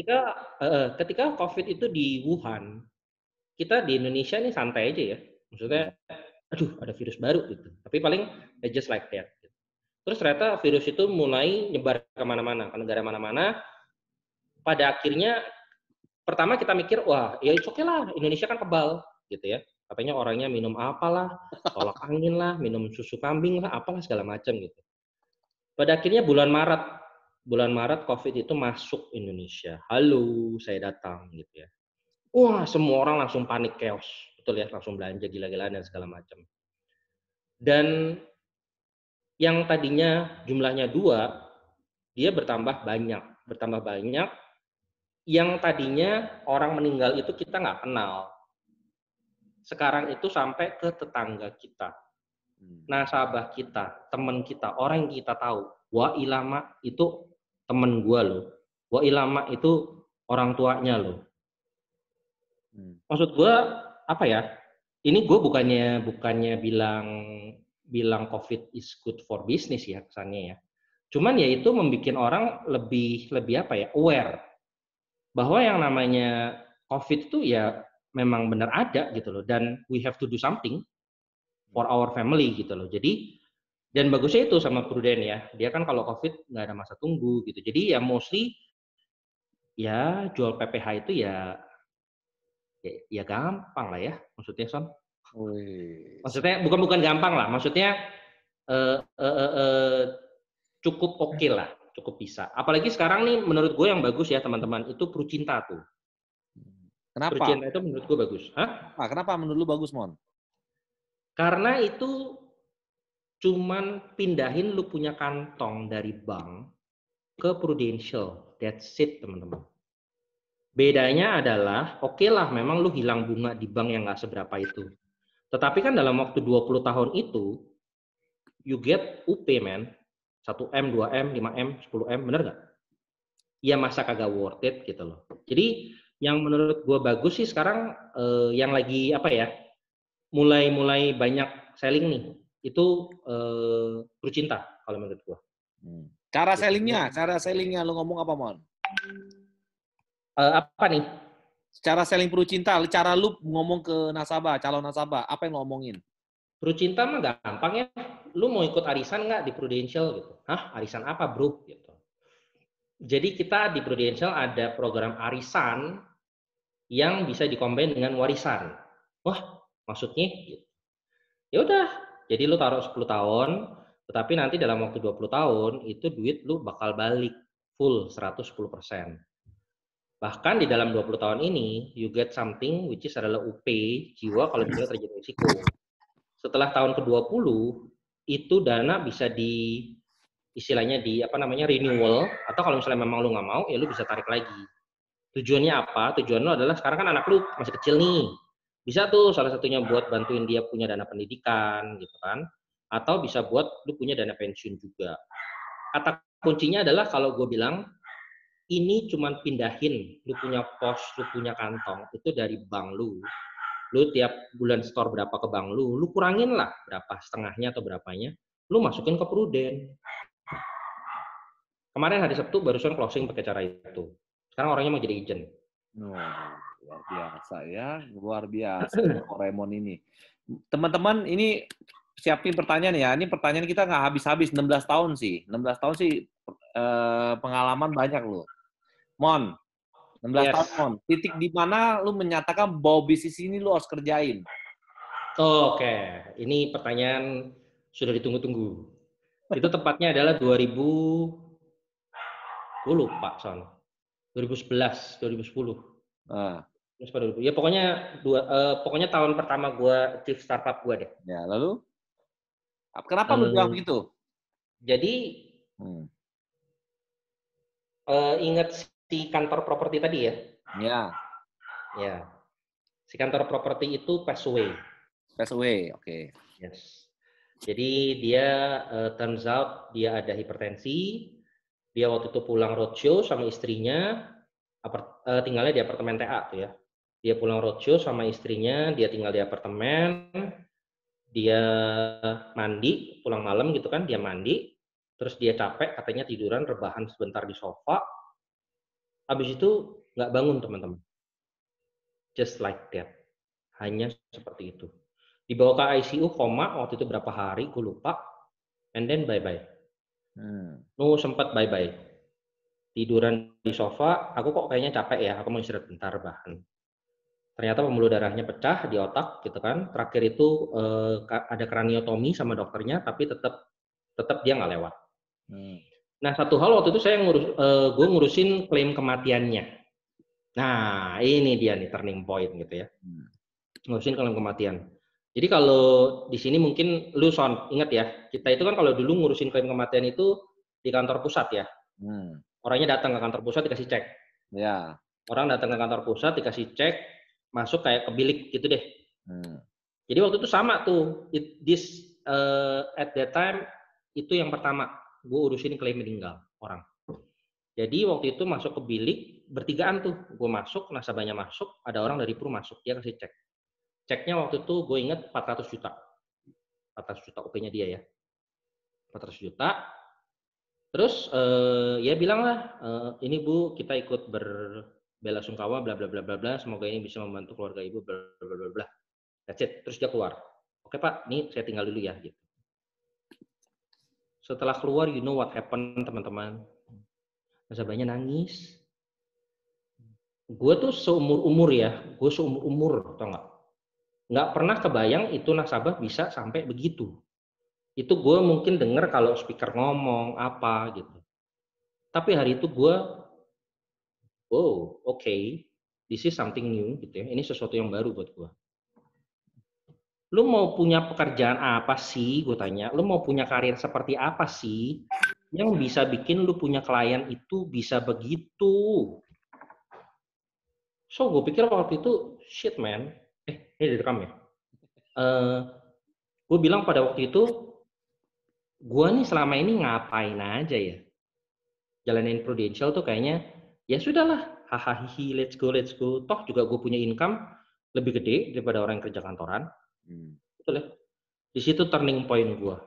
Ketika COVID itu di Wuhan, kita di Indonesia ini santai aja ya. Maksudnya, aduh ada virus baru gitu. Tapi paling just like that. Terus ternyata virus itu mulai nyebar kemana-mana, ke negara mana-mana. Pada akhirnya, pertama kita mikir, wah ya oke lah, Indonesia kan kebal gitu ya. Katanya orangnya minum apalah, tolak angin lah, minum susu kambing lah, apalah segala macam gitu. Pada akhirnya bulan Maret COVID itu masuk Indonesia. Halo, saya datang gitu ya. Wah, semua orang langsung panik chaos. Betul ya, langsung belanja gila-gilaan dan segala macam. Dan yang tadinya jumlahnya 2, dia bertambah banyak. Yang tadinya orang meninggal itu kita nggak kenal. Sekarang itu sampai ke tetangga kita. Nasabah kita, teman kita, orang yang kita tahu. Wah ilama itu temen gue loh. Wah ilama itu orang tuanya loh. Maksud gue apa ya? Ini gue bukannya bilang COVID is good for business ya kesannya ya. Cuman ya itu membuat orang lebih apa ya, aware bahwa yang namanya COVID itu ya memang benar ada gitu loh, dan we have to do something for our family gitu loh. Jadi dan bagusnya itu sama Prudent ya, dia kan kalau COVID nggak ada masa tunggu gitu. Jadi ya mostly Ya jual PPH itu ya gampang lah ya, maksudnya Son. Wih. Maksudnya bukan gampang lah, maksudnya eh, eh, eh, eh, cukup oke lah, cukup bisa. Apalagi sekarang nih menurut gue yang bagus ya teman-teman, itu Prucinta tuh. Kenapa? Prucinta itu menurut gue bagus. Hah? Kenapa menurut lu bagus, Mon? Karena itu cuman pindahin lu punya kantong dari bank ke Prudential. That's it, teman-teman. Bedanya adalah, oke lah memang lu hilang bunga di bank yang nggak seberapa itu. Tetapi kan dalam waktu 20 tahun itu, you get UP, man. 1M, 2M, 5M, 10M, bener nggak? Ya masa kagak worth it gitu loh. Jadi yang menurut gue bagus sih sekarang yang lagi apa ya, mulai banyak selling nih, itu Prucinta kalau menurut gue. Cara sellingnya lu ngomong apa, Mon? Apa nih? Cara selling Prucinta, cara lu ngomong ke nasabah, calon nasabah, apa yang lu ngomongin? Prucinta mah gampang ya. Lu mau ikut arisan nggak di Prudential gitu? Hah, arisan apa bro? Gitu. Jadi kita di Prudential ada program arisan yang bisa dikombin dengan warisan. Wah, maksudnya gitu. Ya udah, jadi lu taruh 10 tahun, tetapi nanti dalam waktu 20 tahun itu duit lu bakal balik full 110%. Bahkan di dalam 20 tahun ini you get something which is adalah UP jiwa kalau misalnya terjadi risiko. Setelah tahun ke-20 itu dana bisa istilahnya renewal, atau kalau misalnya memang lu nggak mau ya lu bisa tarik lagi. Tujuannya apa? Tujuan lu adalah sekarang kan anak lu masih kecil nih. Bisa tuh salah satunya buat bantuin dia punya dana pendidikan gitu kan. Atau bisa buat lu punya dana pensiun juga. Kata kuncinya adalah kalau gue bilang ini cuman pindahin lu punya pos, lu punya kantong itu dari bank lu. Lu tiap bulan store berapa ke bank lu kurangin lah berapa setengahnya atau berapanya, lu masukin ke Prudent. Kemarin hari Sabtu barusan closing pakai cara itu. Sekarang orangnya mau jadi agent. Luar biasa ya, luar biasa Raymond ini. Teman-teman, ini siapin pertanyaan ya. Ini pertanyaan kita nggak habis-habis, 16 tahun sih. 16 tahun sih pengalaman banyak loh. Mon, 16 Yes. tahun Mon. Titik di mana lu menyatakan bahwa bisnis ini lu harus kerjain? Oke, ini pertanyaan sudah ditunggu-tunggu. Itu tepatnya adalah 2000, gue lupa Son. 2011, 2010. Ya pokoknya tahun pertama gue chief startup gue deh. Ya, lalu kenapa lu bilang begitu? Jadi ingat si kantor properti tadi ya? Ya. Ya. Si kantor properti itu pass away. Pass away, oke. Yes. Jadi dia turns out dia ada hipertensi. Dia waktu itu pulang roadshow sama istrinya, tinggalnya di apartemen TA tuh ya. Dia pulang roadshow sama istrinya, dia tinggal di apartemen. Dia mandi, pulang malam gitu kan, dia mandi. Terus dia capek, katanya tiduran, rebahan sebentar di sofa. Habis itu nggak bangun teman-teman. Just like that. Hanya seperti itu. Dibawa ke ICU, koma, waktu itu berapa hari, gue lupa. And then bye-bye. Sempat bye-bye. Tiduran di sofa, aku kok kayaknya capek ya, aku mau istirahat bentar, bahan. Ternyata pembuluh darahnya pecah di otak, gitu kan. Terakhir itu ada kraniotomi sama dokternya, tapi tetap dia nggak lewat. Nah, satu hal waktu itu gue ngurusin klaim kematiannya. Nah, ini dia nih turning point gitu ya. Ngurusin klaim kematian. Jadi kalau di sini mungkin lu Son, ingat ya, kita itu kan kalau dulu ngurusin klaim kematian itu di kantor pusat ya. Orangnya datang ke kantor pusat dikasih cek. Ya. Orang datang ke kantor pusat dikasih cek, masuk kayak ke bilik gitu deh. Jadi waktu itu sama tuh, at that time itu yang pertama gue urusin klaim meninggal orang. Jadi waktu itu masuk ke bilik bertigaan tuh, gue masuk, nasabahnya masuk, ada orang dari Pru masuk, dia kasih cek. Ceknya waktu itu gue inget 400 juta. 400 juta UP-nya dia ya. 400 juta. Terus ya bilang lah, ini Bu, kita ikut belasungkawa bla bla bla bla bla, semoga ini bisa membantu keluarga Ibu bla bla bla bla. That's it. Terus dia keluar. Oke Pak, nih saya tinggal dulu ya gitu. Setelah keluar, you know what happened teman-teman? Nasabahnya nangis. gue tuh seumur-umur ya, gue seumur-umur, tau nggak? Nggak pernah kebayang itu nasabah bisa sampai begitu. Itu gue mungkin denger kalau speaker ngomong apa gitu. Tapi hari itu gue, oh oke, this is something new gitu ya. Ini sesuatu yang baru buat gue. Lu mau punya pekerjaan apa sih? Gue tanya. Lu mau punya karir seperti apa sih yang bisa bikin lu punya klien itu bisa begitu? So gue pikir waktu itu shit man. Ini direkam ya. Gue bilang pada waktu itu, gue nih selama ini ngapain aja ya? Jalanin Prudential tuh kayaknya ya sudahlah, hahaha, let's go. Toh juga gue punya income lebih gede daripada orang yang kerja kantoran. Betul ya? Di situ turning point gue.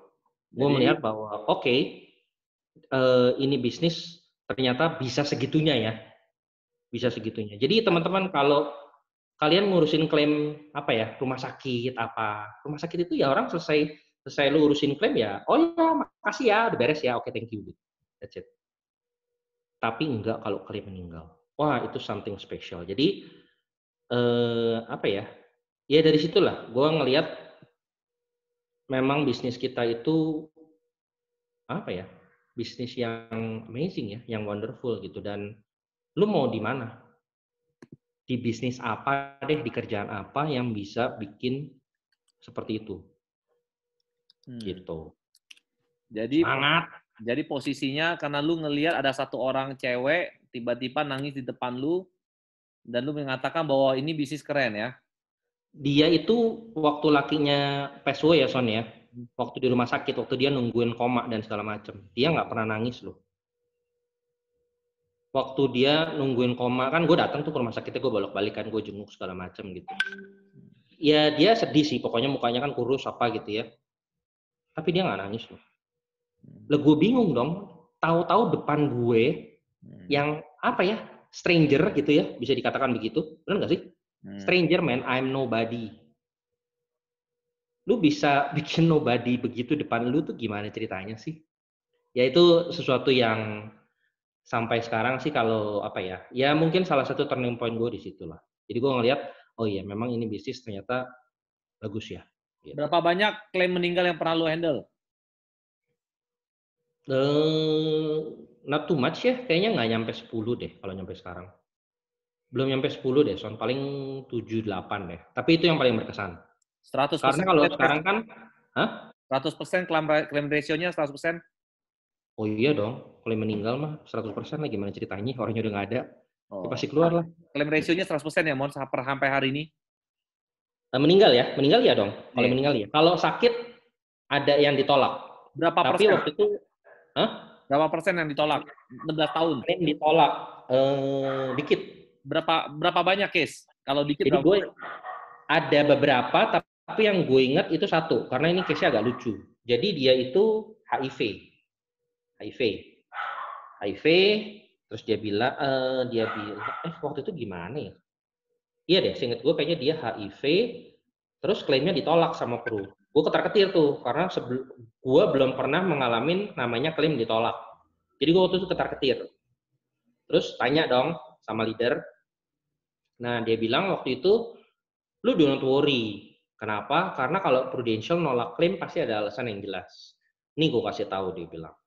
Gue melihat bahwa oke, ini bisnis ternyata bisa segitunya ya. Bisa segitunya. Jadi teman-teman kalau kalian ngurusin klaim apa ya, rumah sakit apa. Rumah sakit itu ya orang selesai lu urusin klaim ya, oh ya makasih ya, udah beres ya, oke thank you. That's it. Tapi enggak kalau klaim meninggal. Wah, itu something special. Jadi apa ya? Ya dari situlah gue ngelihat memang bisnis kita itu apa ya? Bisnis yang amazing ya, yang wonderful gitu. Dan lu mau di mana? Di bisnis apa deh, di kerjaan apa yang bisa bikin seperti itu? Gitu. Semangat. Jadi posisinya karena lu ngelihat ada satu orang cewek tiba-tiba nangis di depan lu dan lu mengatakan bahwa ini bisnis keren ya. Dia itu waktu lakinya PSW ya Son ya. Waktu di rumah sakit, waktu dia nungguin koma dan segala macam. Dia nggak pernah nangis loh. Waktu dia nungguin koma, kan gue datang tuh ke rumah sakitnya, gue bolak-balik kan, gue jenguk segala macam gitu. Ya dia sedih sih, pokoknya mukanya kan kurus apa gitu ya. Tapi dia nggak nangis loh. Lah gue bingung dong, tahu-tahu depan gue yang apa ya, stranger gitu ya, bisa dikatakan begitu, benar nggak sih? Stranger man, I'm nobody. Lu bisa bikin nobody begitu depan lu tuh gimana ceritanya sih? Ya itu sesuatu yang sampai sekarang sih kalau apa ya, ya mungkin salah satu turning point gue di situ lah. Jadi gue ngelihat, oh iya memang ini bisnis ternyata bagus ya. Gitu. Berapa banyak klaim meninggal yang pernah lu handle? Not too much ya, kayaknya nggak nyampe 10 deh kalau nyampe sekarang. Belum nyampe 10 deh, Son. Paling 7-8 deh. Tapi itu yang paling berkesan. 100%. Karena kalau sekarang kan, 100% claim ratio-nya 100%? Oh iya dong, klaim meninggal mah 100% lah, gimana ceritanya, orangnya udah nggak ada. Ya pasti keluar lah. Claim ratio-nya 100% ya, Mon, sampai hari ini? Meninggal ya dong. Kalau meninggal ya. Kalau sakit, ada yang ditolak. Berapa Tapi persen? waktu itu, berapa persen yang ditolak? 16 tahun? Yang ditolak, dikit. Berapa banyak case? Kalau dikit jadi gue ada beberapa, tapi yang gue ingat itu satu, karena ini case-nya agak lucu. Jadi dia itu HIV, terus dia bilang, waktu itu gimana ya? Iya deh, seinget gue kayaknya dia HIV, terus klaimnya ditolak sama kru. Gue ketar-ketir tuh, karena gue belum pernah mengalami namanya klaim ditolak. Jadi gue waktu itu ketar-ketir. Terus tanya dong sama leader. Nah, dia bilang waktu itu, lu don't worry. Kenapa? Karena kalau Prudential nolak klaim pasti ada alasan yang jelas. Ini gue kasih tahu, dia bilang.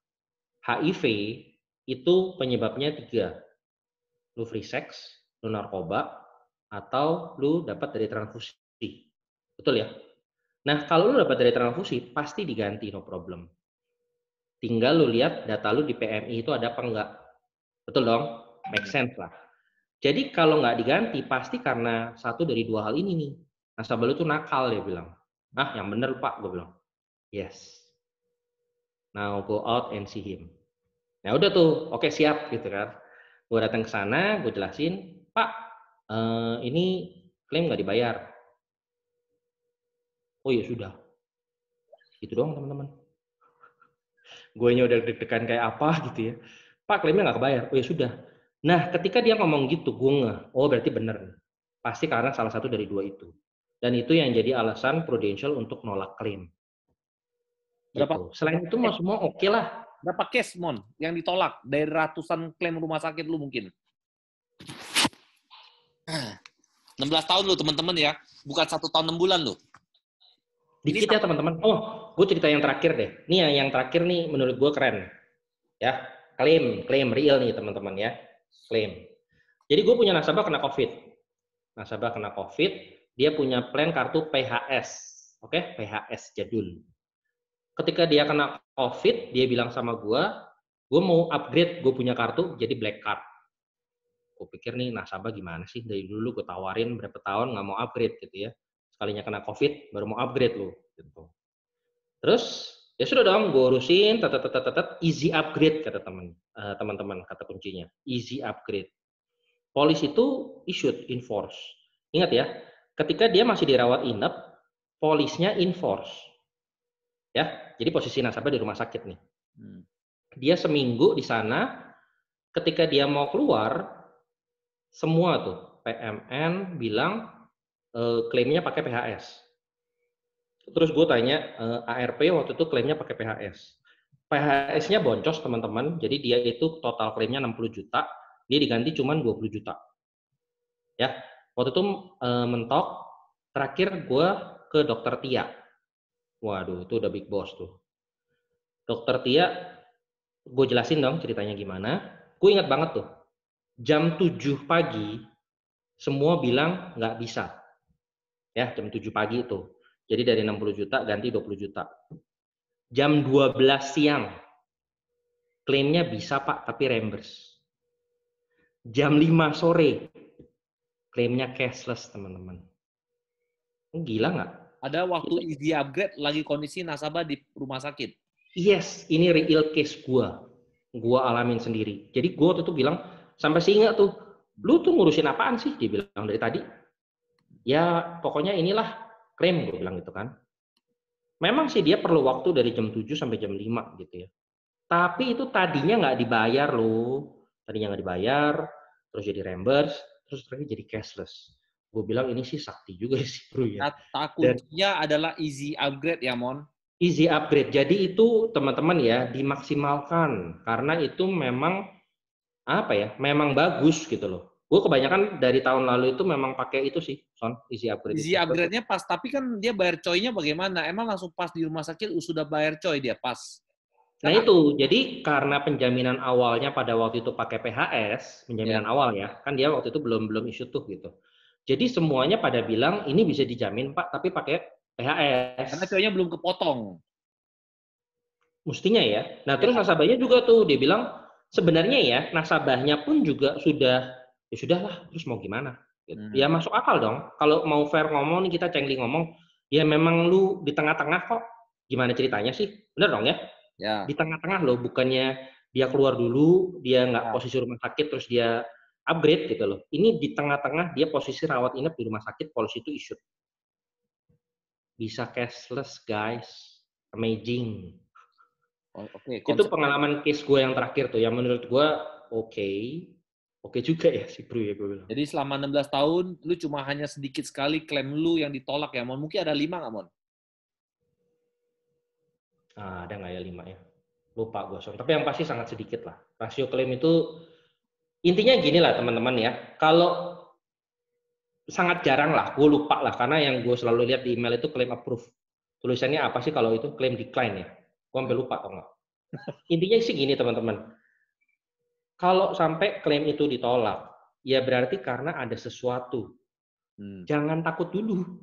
HIV itu penyebabnya 3. Lu free sex, lu narkoba, atau lu dapat dari transfusi. Betul ya? Nah, kalau lu dapat dari transfusi, pasti diganti, no problem. Tinggal lu lihat data lu di PMI itu ada apa enggak. Betul dong? Make sense lah. Jadi kalau nggak diganti, pasti karena satu dari 2 hal ini nih. Nasabah lu tuh nakal, dia bilang. Yang bener Pak, gue bilang. Yes. Now go out and see him. Nah udah tuh, oke siap gitu kan. Gue datang ke sana, gue jelasin, Pak, ini klaim nggak dibayar. Oh ya sudah. Gitu doang teman-teman. Gue nya udah deg-degan kayak apa gitu ya. Pak, klaimnya nggak kebayar. Oh ya sudah. Nah ketika dia ngomong gitu, gue ngeh, oh berarti bener. Pasti karena salah satu dari 2 itu. Dan itu yang jadi alasan Prudential untuk nolak klaim. Gitu. Selain itu mah semua oke lah. Berapa case, Mon, yang ditolak dari ratusan klaim rumah sakit lu mungkin? 16 tahun lu teman-teman ya, bukan 1 tahun 6 bulan lu. Dikit ya teman-teman. Oh, gue cerita yang terakhir deh. Nih yang terakhir nih menurut gue keren. Ya, klaim real nih teman-teman ya. Klaim. Jadi gue punya nasabah kena COVID. Dia punya plan kartu PHS. Oke, PHS jadul. Ketika dia kena COVID, dia bilang sama gue mau upgrade, gue punya kartu jadi black card. Gue pikir nih nasabah gimana sih, dari dulu gue tawarin berapa tahun nggak mau upgrade gitu ya. Sekalinya kena COVID, baru mau upgrade loh. Gitu. Terus, ya sudah dong, gue urusin, easy upgrade kata teman-teman, kata kuncinya. Easy upgrade. Polis itu issued, enforce. Ingat ya, ketika dia masih dirawat inap, polisnya enforce. Ya, jadi posisi nasabah di rumah sakit nih. Dia seminggu di sana, ketika dia mau keluar, semua tuh PMN bilang klaimnya pakai PHS. Terus gue tanya, ARP waktu itu klaimnya pakai PHS. PHS-nya boncos teman-teman, jadi dia itu total klaimnya 60 juta, dia diganti cuma 20 juta. Ya, waktu itu mentok, terakhir gue ke dokter Tia. Waduh, itu udah big boss tuh. Dokter Tia, gue jelasin dong ceritanya gimana. Gue ingat banget tuh, jam 7 pagi, semua bilang nggak bisa. Ya, jam 7 pagi itu. Jadi dari 60 juta ganti 20 juta. Jam 12 siang, klaimnya bisa Pak, tapi reimburse. Jam 5 sore, klaimnya cashless teman-teman. Gila nggak? Ada waktu easy upgrade lagi kondisi nasabah di rumah sakit. Yes, ini real case gua alamin sendiri. Jadi gua waktu itu bilang, sampai singa tuh, lu tuh ngurusin apaan sih? Dia bilang dari tadi. Ya pokoknya inilah klaim, gue bilang gitu kan. Memang sih dia perlu waktu dari jam 7 sampai jam 5 gitu ya. Tapi itu tadinya nggak dibayar loh. Tadinya nggak dibayar, terus jadi reimburse, terus terakhir jadi cashless. Gue bilang ini sih sakti juga sih bro ya. Kata kuncinya adalah easy upgrade ya Mon. Easy upgrade. Jadi itu teman-teman ya dimaksimalkan karena itu memang apa ya? Memang bagus gitu loh. Gue kebanyakan dari tahun lalu itu memang pakai itu sih, Son, easy upgrade. Easy upgrade-nya pas, tapi kan dia bayar coy-nya bagaimana? Emang langsung pas di rumah sakit sudah bayar coy dia pas? Nah itu, jadi karena penjaminan awalnya pada waktu itu pakai PHS, penjaminan awal ya, kan dia waktu itu belum issue tuh gitu. Jadi semuanya pada bilang ini bisa dijamin Pak, tapi pakai PHS. Karena coy-nya belum kepotong. Mestinya ya. Nah terus nasabahnya juga tuh dia bilang sebenarnya ya nasabahnya pun juga sudah ya sudahlah, terus mau gimana? Ya masuk akal dong. Kalau mau fair ngomong nih kita cengli ngomong, ya memang lu di tengah-tengah kok. Gimana ceritanya sih? Bener dong ya? Ya. Di tengah-tengah loh, bukannya dia keluar dulu, dia nggak posisi rumah sakit terus dia upgrade gitu loh. Ini di tengah-tengah dia posisi rawat inap di rumah sakit, polisi itu issue. Bisa cashless guys, amazing. Oke. Itu pengalaman case gue yang terakhir tuh, yang menurut gue oke juga ya si bro ya gue bilang. Jadi selama 16 tahun, lu cuma hanya sedikit sekali klaim lu yang ditolak ya, Mon? Mungkin ada 5 nggak, Mon? Ada nggak ya 5 ya? Lupa gue, Son. Tapi yang pasti sangat sedikit lah. Rasio klaim itu, intinya gini lah teman-teman ya. Kalau sangat jarang lah, gue lupa lah. Karena yang gue selalu lihat di email itu claim approve. Tulisannya apa sih kalau itu claim decline ya? Gue sampai lupa atau nggak. Intinya sih gini teman-teman. Kalau sampai klaim itu ditolak, ya berarti karena ada sesuatu. Jangan takut dulu.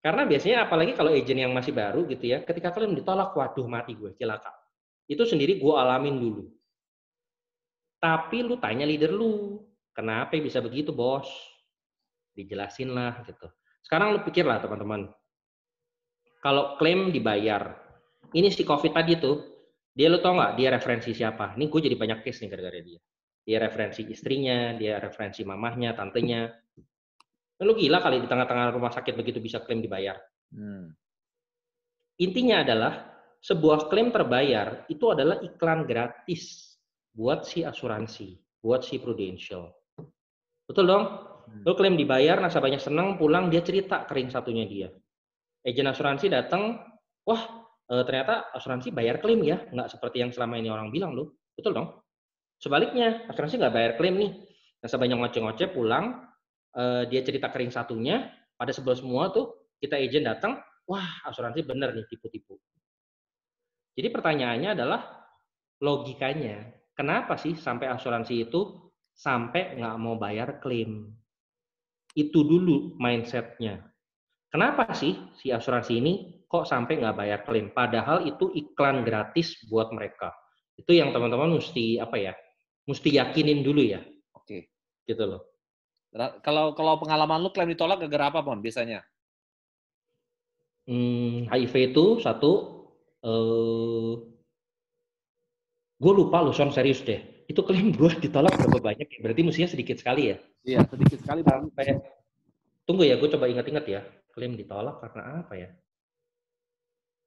Karena biasanya apalagi kalau agent yang masih baru gitu ya, ketika klaim ditolak, waduh mati gue, celaka. Itu sendiri gue alamin dulu. Tapi lu tanya leader lu, kenapa bisa begitu bos? Dijelasin lah gitu. Sekarang lu pikir lah teman-teman, kalau klaim dibayar, ini si COVID tadi tuh, dia lu tau nggak dia referensi siapa? Ini gue jadi banyak case nih gara-gara dia. Dia referensi istrinya, dia referensi mamahnya, tantenya. Lu gila kali di tengah-tengah rumah sakit begitu bisa klaim dibayar. Intinya adalah sebuah klaim terbayar itu adalah iklan gratis buat si asuransi, buat si Prudential. Betul dong? Lu klaim dibayar, nasabahnya senang, pulang dia cerita kering satunya dia. Agen asuransi datang, wah ternyata asuransi bayar klaim ya, nggak seperti yang selama ini orang bilang loh. Betul dong? Sebaliknya, asuransi nggak bayar klaim nih. Nasabahnya ngoceh-ngoceh pulang, dia cerita ke ring satunya, pada sebelah semua tuh kita agent datang, wah asuransi bener nih tipu-tipu. Jadi pertanyaannya adalah logikanya, kenapa sih sampai asuransi itu sampai nggak mau bayar klaim? Itu dulu mindsetnya. Kenapa sih si asuransi ini kok sampai nggak bayar klaim? Padahal itu iklan gratis buat mereka. Itu yang teman-teman mesti apa ya? Mesti yakinin dulu ya, Oke. gitu loh. Kalau pengalaman lu klaim ditolak gara-gara apa, Mon, biasanya? HIV itu satu, gue lupa loh, Son, serius deh. Itu klaim gue ditolak berapa banyak ya? Berarti mestinya sedikit sekali ya? Iya, sedikit sekali. Sampai, tunggu ya, gue coba ingat-ingat ya. Klaim ditolak karena apa ya?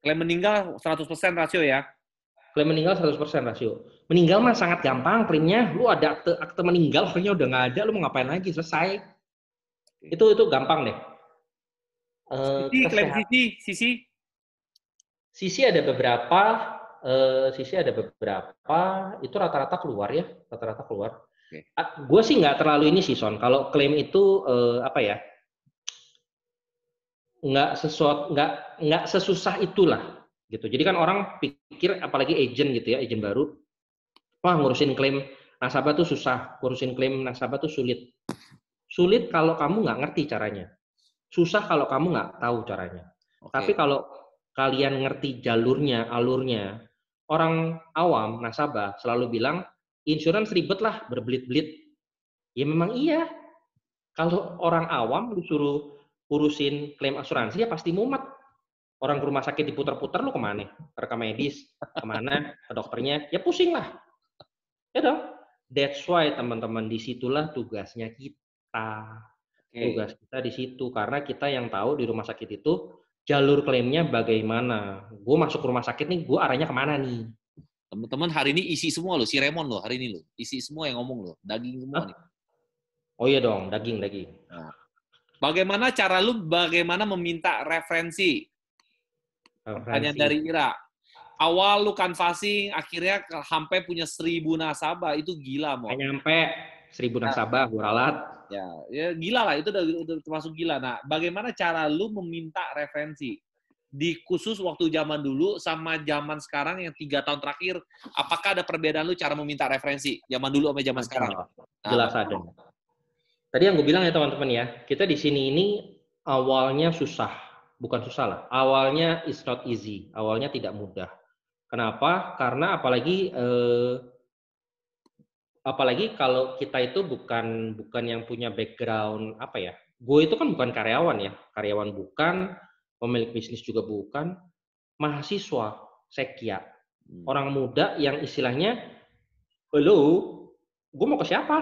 Klaim meninggal 100% rasio ya? Klaim meninggal 100% rasio. Meninggal mah sangat gampang klaimnya. Lu ada akte meninggal, akhirnya udah nggak ada, lu mau ngapain lagi? Selesai. Itu gampang deh. Klaim sisi? Sisi ada beberapa, itu rata-rata keluar ya, rata-rata keluar. Okay. Gue sih nggak terlalu ini sih, Son. Kalau klaim itu apa ya? Nggak sesusah itulah gitu. Jadi kan orang pikir, apalagi agent gitu ya, agent baru, wah ngurusin klaim nasabah tuh susah, ngurusin klaim nasabah tuh sulit. Sulit kalau kamu nggak ngerti caranya, susah kalau kamu nggak tahu caranya. Okay. Tapi kalau kalian ngerti jalurnya, alurnya, orang awam nasabah selalu bilang insurans ribet lah, berbelit-belit. Ya memang iya. Kalau orang awam lu suruh urusin klaim asuransi ya pasti mumet. Orang ke rumah sakit diputar-putar, lu kemana? Rekam medis, kemana? Ke dokternya, ya pusing lah. Ya dong. That's why teman-teman, disitulah tugasnya kita. Okay. Tugas kita di situ, karena kita yang tahu di rumah sakit itu jalur klaimnya bagaimana. Gue masuk rumah sakit nih, gue arahnya kemana nih? Teman-teman hari ini isi semua loh, si Raymond loh hari ini loh, isi semua yang ngomong loh, daging semua nih. Oh iya dong, daging. Nah, bagaimana cara lu meminta referensi? Pertanyaan dari Ira. Awal lu canvassing, akhirnya sampai punya 1.000 nasabah, itu gila, Mo. Nyampe 1.000 nasabah, gue ralat. Ya gila lah, itu udah termasuk gila. Nah, bagaimana cara lu meminta referensi? Di khusus waktu zaman dulu sama zaman sekarang yang 3 tahun terakhir, apakah ada perbedaan lu cara meminta referensi? Zaman dulu sama zaman sekarang? Jelas ada. Tadi yang gue bilang ya teman-teman ya, kita di sini ini awalnya susah. Bukan susah lah, awalnya it's not easy. Awalnya tidak mudah. Kenapa? Karena apalagi kalau kita itu bukan yang punya background apa ya. Gue itu kan bukan karyawan ya. Karyawan bukan, pemilik bisnis juga bukan, mahasiswa, sekia. Orang muda yang istilahnya, halo, gue mau ke siapa?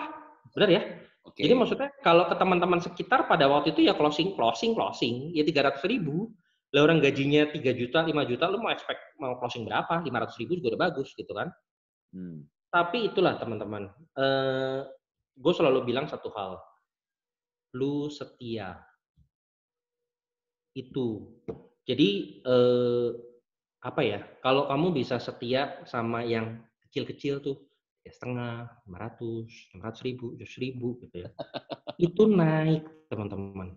Benar ya? Okay. Jadi maksudnya kalau ke teman-teman sekitar pada waktu itu ya closing, ya 300.000. Lah orang gajinya 3 juta, 5 juta, lu mau closing berapa? 500.000 juga udah bagus gitu kan. Tapi itulah teman-teman, gue selalu bilang satu hal, lu setia. Itu. Jadi apa ya? Kalau kamu bisa setia sama yang kecil-kecil tuh, 3,5, 500, 600.000, 100.000 gitu ya. Itu naik teman-teman.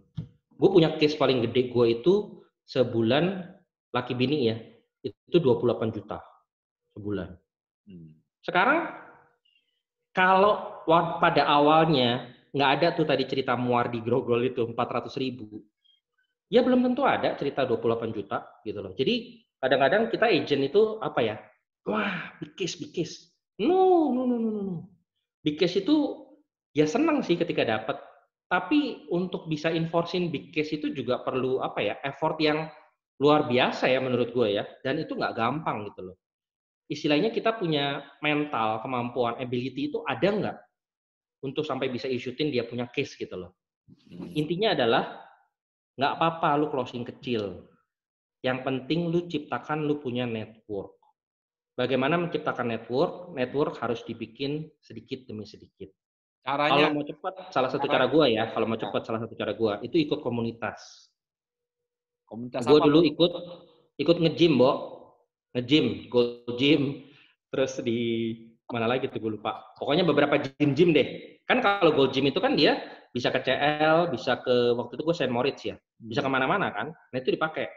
Gue punya case paling gede gue itu sebulan laki bini ya, itu 28 juta sebulan. Sekarang kalau pada awalnya nggak ada tuh tadi cerita muar di grogol itu 400.000, ya belum tentu ada cerita 28 juta gitu loh. Jadi kadang-kadang kita agent itu apa ya? Wah, big case. No. Big case itu ya senang sih ketika dapat. Tapi untuk bisa enforcing big case itu juga perlu apa ya? Effort yang luar biasa ya menurut gue ya. Dan itu nggak gampang gitu loh. Istilahnya kita punya mental, kemampuan, ability itu ada nggak untuk sampai bisa isutin dia punya case gitu loh. Intinya adalah nggak apa-apa lu closing kecil. Yang penting lu ciptakan lu punya network. Bagaimana menciptakan network? Network harus dibikin sedikit demi sedikit. Caranya, kalau mau cepat, salah satu cara gue ya. Kalau mau cepat, salah satu cara gue itu ikut komunitas. Komunitas gue apa? Dulu ikut nge-gym, nge-gym, Gold Gym, terus di mana lagi tuh gue lupa. Pokoknya beberapa gym deh. Kan kalau Gold Gym itu kan dia bisa ke CL, bisa ke waktu itu gue Saint Moritz ya, bisa kemana-mana kan. Nah itu dipakai.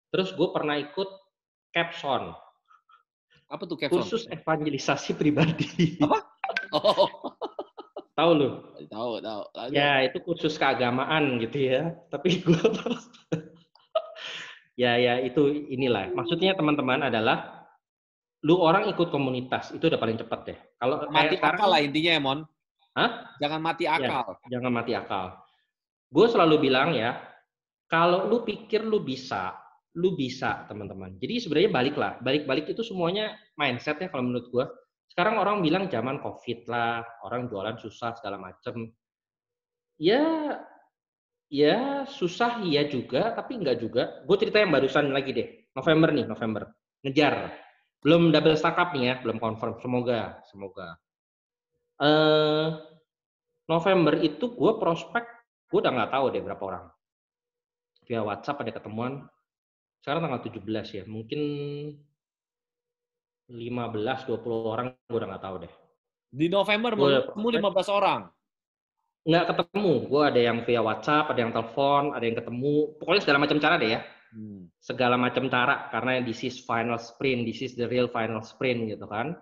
Terus gue pernah ikut Capson, Apa tuh capson? kursus evangelisasi pribadi. Apa? Oh, Tahu lu? tahu. Lanjut. Ya itu kursus keagamaan gitu ya. Tapi gue ya itu inilah. Maksudnya teman-teman adalah lu orang ikut komunitas itu udah paling cepat deh. Kalau Mati kayak sekarang, akal lah intinya ya, Mon. hah? Jangan mati Ya, akal. jangan mati akal. Gue selalu bilang ya, kalau lu pikir lu bisa teman-teman. Jadi sebenarnya balik itu semuanya mindset ya kalau menurut gue. Sekarang orang bilang zaman COVID lah, orang jualan susah segala macem. Ya susah iya juga, tapi enggak juga. Gue cerita yang barusan lagi deh. November. Ngejar. Belum double startup nih ya, belum confirm. Semoga. November itu gue prospek, gue udah nggak tahu deh berapa orang. Via WhatsApp ada ketemuan. Sekarang tanggal 17 ya, mungkin 15-20 orang, gue udah nggak tahu deh. Di November ketemu 15 orang. Nggak ketemu, gue ada yang via WhatsApp, ada yang telepon, ada yang ketemu. Pokoknya segala macam cara deh ya. Segala macam cara, karena this is final sprint, this is the real final sprint gitu kan.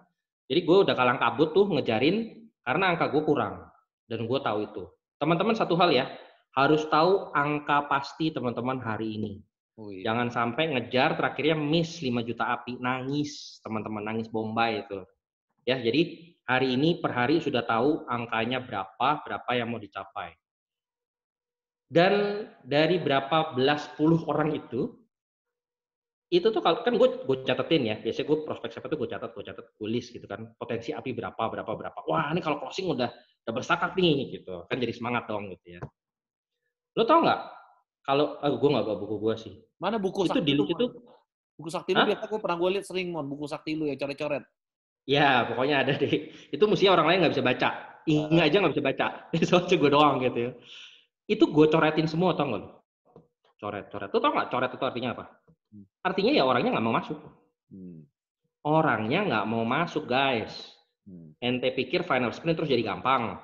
Jadi gue udah kalang kabut tuh ngejarin, karena angka gue kurang. Dan gue tahu itu. Teman-teman satu hal ya, harus tahu angka pasti teman-teman hari ini. Oh, iya. Jangan sampai ngejar terakhirnya miss 5 juta api, nangis teman-teman, nangis bombay itu. Ya, jadi hari ini per hari sudah tahu angkanya berapa yang mau dicapai. Dan dari berapa belas puluh orang itu tuh kalau kan gue catetin ya, biasanya gue prospek siapa tuh gue catat, gue list gitu kan, potensi api berapa. Wah ini kalau closing udah berstakat nih gitu, kan jadi semangat dong gitu ya. Lo tau nggak? Kalau gue nggak bawa buku gue sih. Mana buku itu sakti di lu? Buku sakti lu biasa gue pernah gue lihat sering, Mon, buku sakti lu ya coret-coret. Ya pokoknya ada deh. Itu mestinya orang lain nggak bisa baca. Ingat aja nggak bisa baca. Soalnya gue doang gitu ya. Itu gue coretin semua, tau nggak lo? Coret. Lo tau nggak coret itu artinya apa? Artinya ya orangnya nggak mau masuk. Orangnya nggak mau masuk, guys. Ente pikir final sprint terus jadi gampang.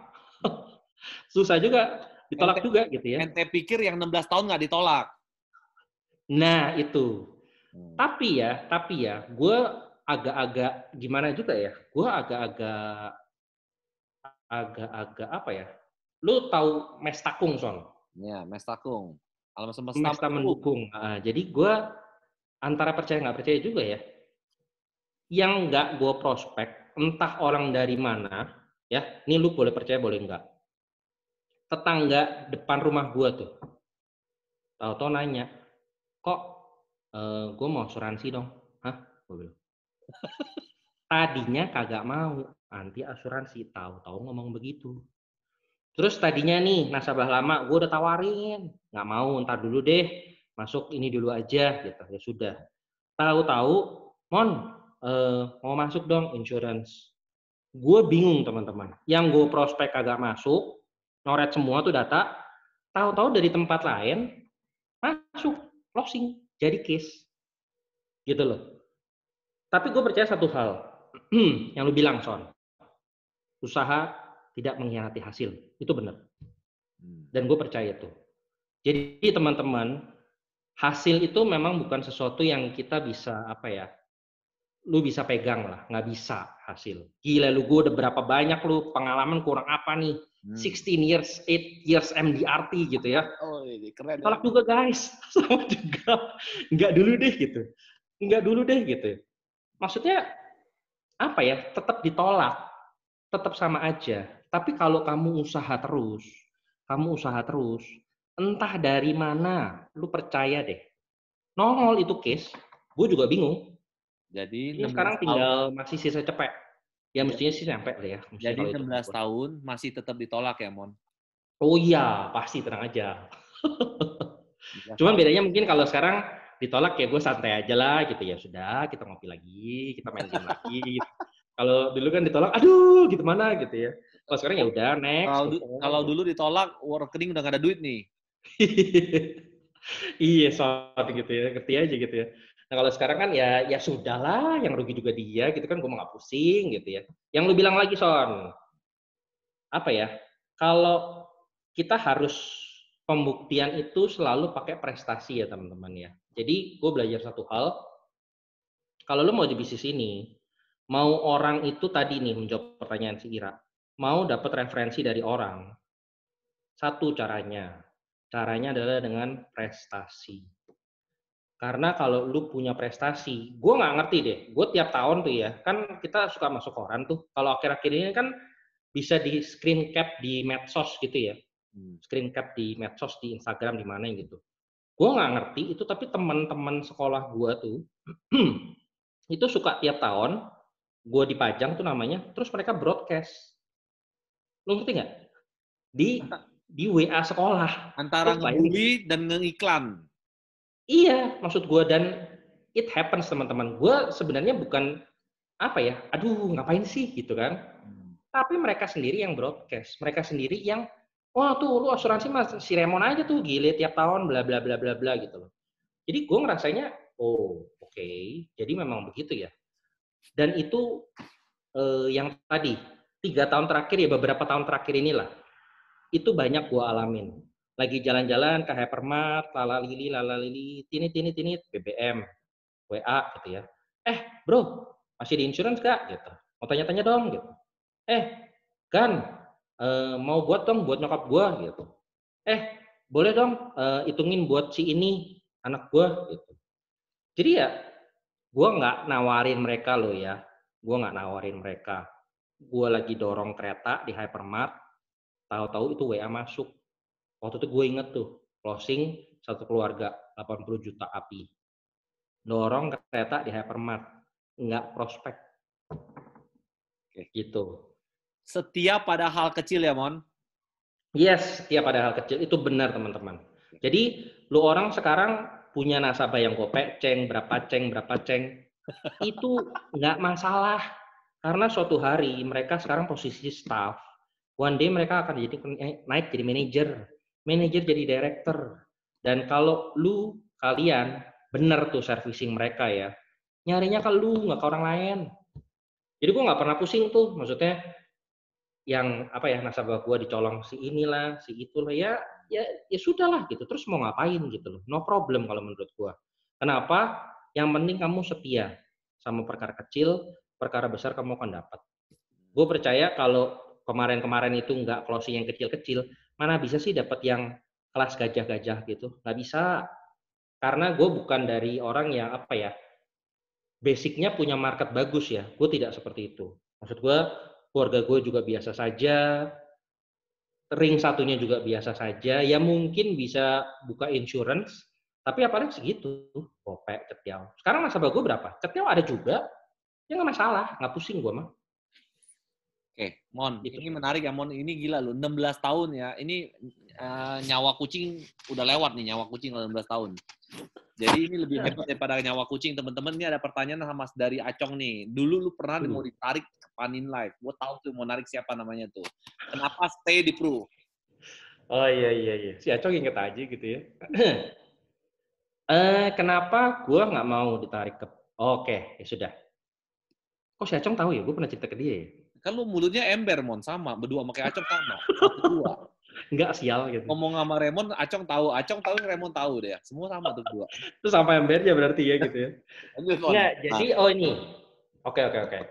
Susah juga. Ditolak juga gitu ya. Ente pikir yang 16 tahun nggak ditolak. Nah itu. Tapi ya, gue agak-agak gimana juga ya? Gue agak-agak apa ya? Lu tahu Mes Takung, Son? Ya, Mes Takung. Semesta mendukung. Nah, jadi gue antara percaya nggak percaya juga ya. Yang nggak gue prospek, entah orang dari mana, ya. Ini lu boleh percaya, boleh nggak. Tetangga depan rumah gue tuh, tahu-tahu nanya, kok gue mau asuransi dong? Hah? Gue bilang. Tadinya kagak mau anti asuransi, tahu-tahu ngomong begitu. Terus tadinya nih nasabah lama gue udah tawarin, nggak mau, ntar dulu deh, masuk ini dulu aja gitu. Ya sudah. Tahu-tahu, Mon, mau masuk dong insurance. Gue bingung teman-teman. Yang gue prospek kagak masuk, noret semua tuh data, tahu-tahu dari tempat lain masuk, closing, jadi case. Gitu loh. Tapi gue percaya satu hal, yang lu bilang, Son. Usaha tidak mengkhianati hasil. Itu benar. Dan gue percaya itu. Jadi teman-teman, hasil itu memang bukan sesuatu yang kita bisa, lu bisa pegang lah. Nggak bisa hasil. Gila lu, gue udah berapa banyak lu pengalaman kurang apa nih. 16 years, 8 years MDRT gitu ya. Oh, ini keren. Tolak juga guys. Sama juga. Nggak dulu deh gitu. Maksudnya, tetap ditolak. Tetap sama aja. Tapi kalau kamu usaha terus, entah dari mana, lu percaya deh. Nongol itu case, gue juga bingung. Jadi sekarang tinggal masih sisa cepet. Ya mestinya sih sampai lah ya. Jadi 16 tahun masih tetap ditolak ya, Mon? Oh iya, pasti, tenang aja. Cuman bedanya mungkin kalau sekarang ditolak ya gue santai aja lah gitu ya. Sudah, kita ngopi lagi, kita main game lagi. Gitu. Kalau dulu kan ditolak, aduh gimana gitu ya. Kalau sekarang ya udah next. Kalau dulu ditolak, rekening udah gak ada duit nih. Iya, soal gitu ya, ngerti aja gitu ya. Nah kalau sekarang kan ya sudahlah, yang rugi juga dia gitu kan, gue mau nggak pusing gitu ya. Yang lu bilang lagi, Son, kalau kita harus pembuktian itu selalu pakai prestasi ya teman-teman ya. Jadi gue belajar satu hal, kalau lo mau di bisnis ini, mau orang itu tadi nih menjawab pertanyaan si Ira, mau dapat referensi dari orang, satu caranya adalah dengan prestasi. Karena kalau lu punya prestasi, gue nggak ngerti deh, gue tiap tahun tuh ya, kan kita suka masuk koran tuh, kalau akhir-akhir ini kan bisa di screen cap di medsos gitu ya, screen cap di medsos, di Instagram, di mana gitu. Gue nggak ngerti itu, tapi teman-teman sekolah gue tuh, itu suka tiap tahun, gue dipajang tuh namanya, terus mereka broadcast. Lu ngerti nggak? Di WA sekolah. Antara ngebully dan ngiklan. Iya, maksud gue, dan it happens teman-teman. Gue sebenarnya bukan apa ya, aduh ngapain sih gitu kan. Tapi mereka sendiri yang broadcast, mereka sendiri yang, wah tuh lu asuransi mas si Remon aja tuh gile tiap tahun bla bla bla bla bla gitu loh. Jadi gue ngerasanya, oh oke, jadi memang begitu ya. Dan itu yang tadi 3 tahun terakhir ya, beberapa tahun terakhir inilah, itu banyak gue alamin. Lagi jalan-jalan ke hypermart, lala lili, tinit, BBM, WA gitu ya. Bro, masih di insurance gak? Gitu. Mau tanya-tanya dong gitu. Kan, mau buat dong buat nyokap gue gitu. Boleh dong hitungin buat si ini, anak gue gitu. Jadi ya, gue nggak nawarin mereka loh ya. Gue nggak nawarin mereka. Gue lagi dorong kereta di hypermart, tahu-tahu itu WA masuk. Waktu itu gue inget tuh, closing satu keluarga, 80 juta api. Dorong kereta di hypermart, nggak prospek. Gitu. Setia pada hal kecil ya, Mon? Yes, setia pada hal kecil. Itu benar, teman-teman. Jadi, lu orang sekarang punya nasabah yang gopek, berapa ceng. Itu nggak masalah. Karena suatu hari, mereka sekarang posisi staff. One day mereka akan jadi naik jadi manajer jadi director. Dan kalau kalian bener tuh servicing mereka ya, nyarinya ke lu, nggak ke orang lain. Jadi gue nggak pernah pusing tuh, maksudnya yang apa ya, nasabah gue dicolong si inilah, si itulah, ya sudahlah gitu. Terus mau ngapain gitu loh, no problem kalau menurut gue. Kenapa? Yang penting kamu setia sama perkara kecil, perkara besar kamu akan dapat. Gue percaya kalau kemarin-kemarin itu nggak closing yang kecil-kecil, mana bisa sih dapat yang kelas gajah-gajah gitu? Nggak bisa. Karena gue bukan dari orang yang apa ya, basicnya punya market bagus ya. Gue tidak seperti itu. Maksud gue, keluarga gue juga biasa saja, ring satunya juga biasa saja. Ya mungkin bisa buka insurance, tapi apalagi segitu. Gopek, Cetiau. Sekarang nasabah gue berapa? Cetiau ada juga. Ya nggak masalah, nggak pusing gue mah. Oke, Mon, ini menarik ya, Mon. Ini gila loh, 16 tahun ya. Ini nyawa kucing udah lewat nih, nyawa kucing 16 tahun. Jadi ini lebih hebat daripada nyawa kucing. Teman-teman, ini ada pertanyaan sama dari Acong nih. Dulu lu pernah mau ditarik ke Panin Live. Gue tahu tuh mau narik siapa namanya tuh. Kenapa stay di Pro? Oh iya. Si Acong inget aja gitu ya. Kenapa gue nggak mau ditarik ke... Oke, ya sudah. Kok si Acong tahu ya? Gue pernah cerita ke dia ya? Kan lu mulutnya ember, Mon. Sama. Berdua sama kayak Acong sama. Berdua. Enggak, sial gitu. Ngomong sama Raymond, Acong tahu, Raymond tahu deh. Semua sama tuh berdua. Itu sampai embernya berarti ya gitu ya. Enggak, jadi ini. Oke.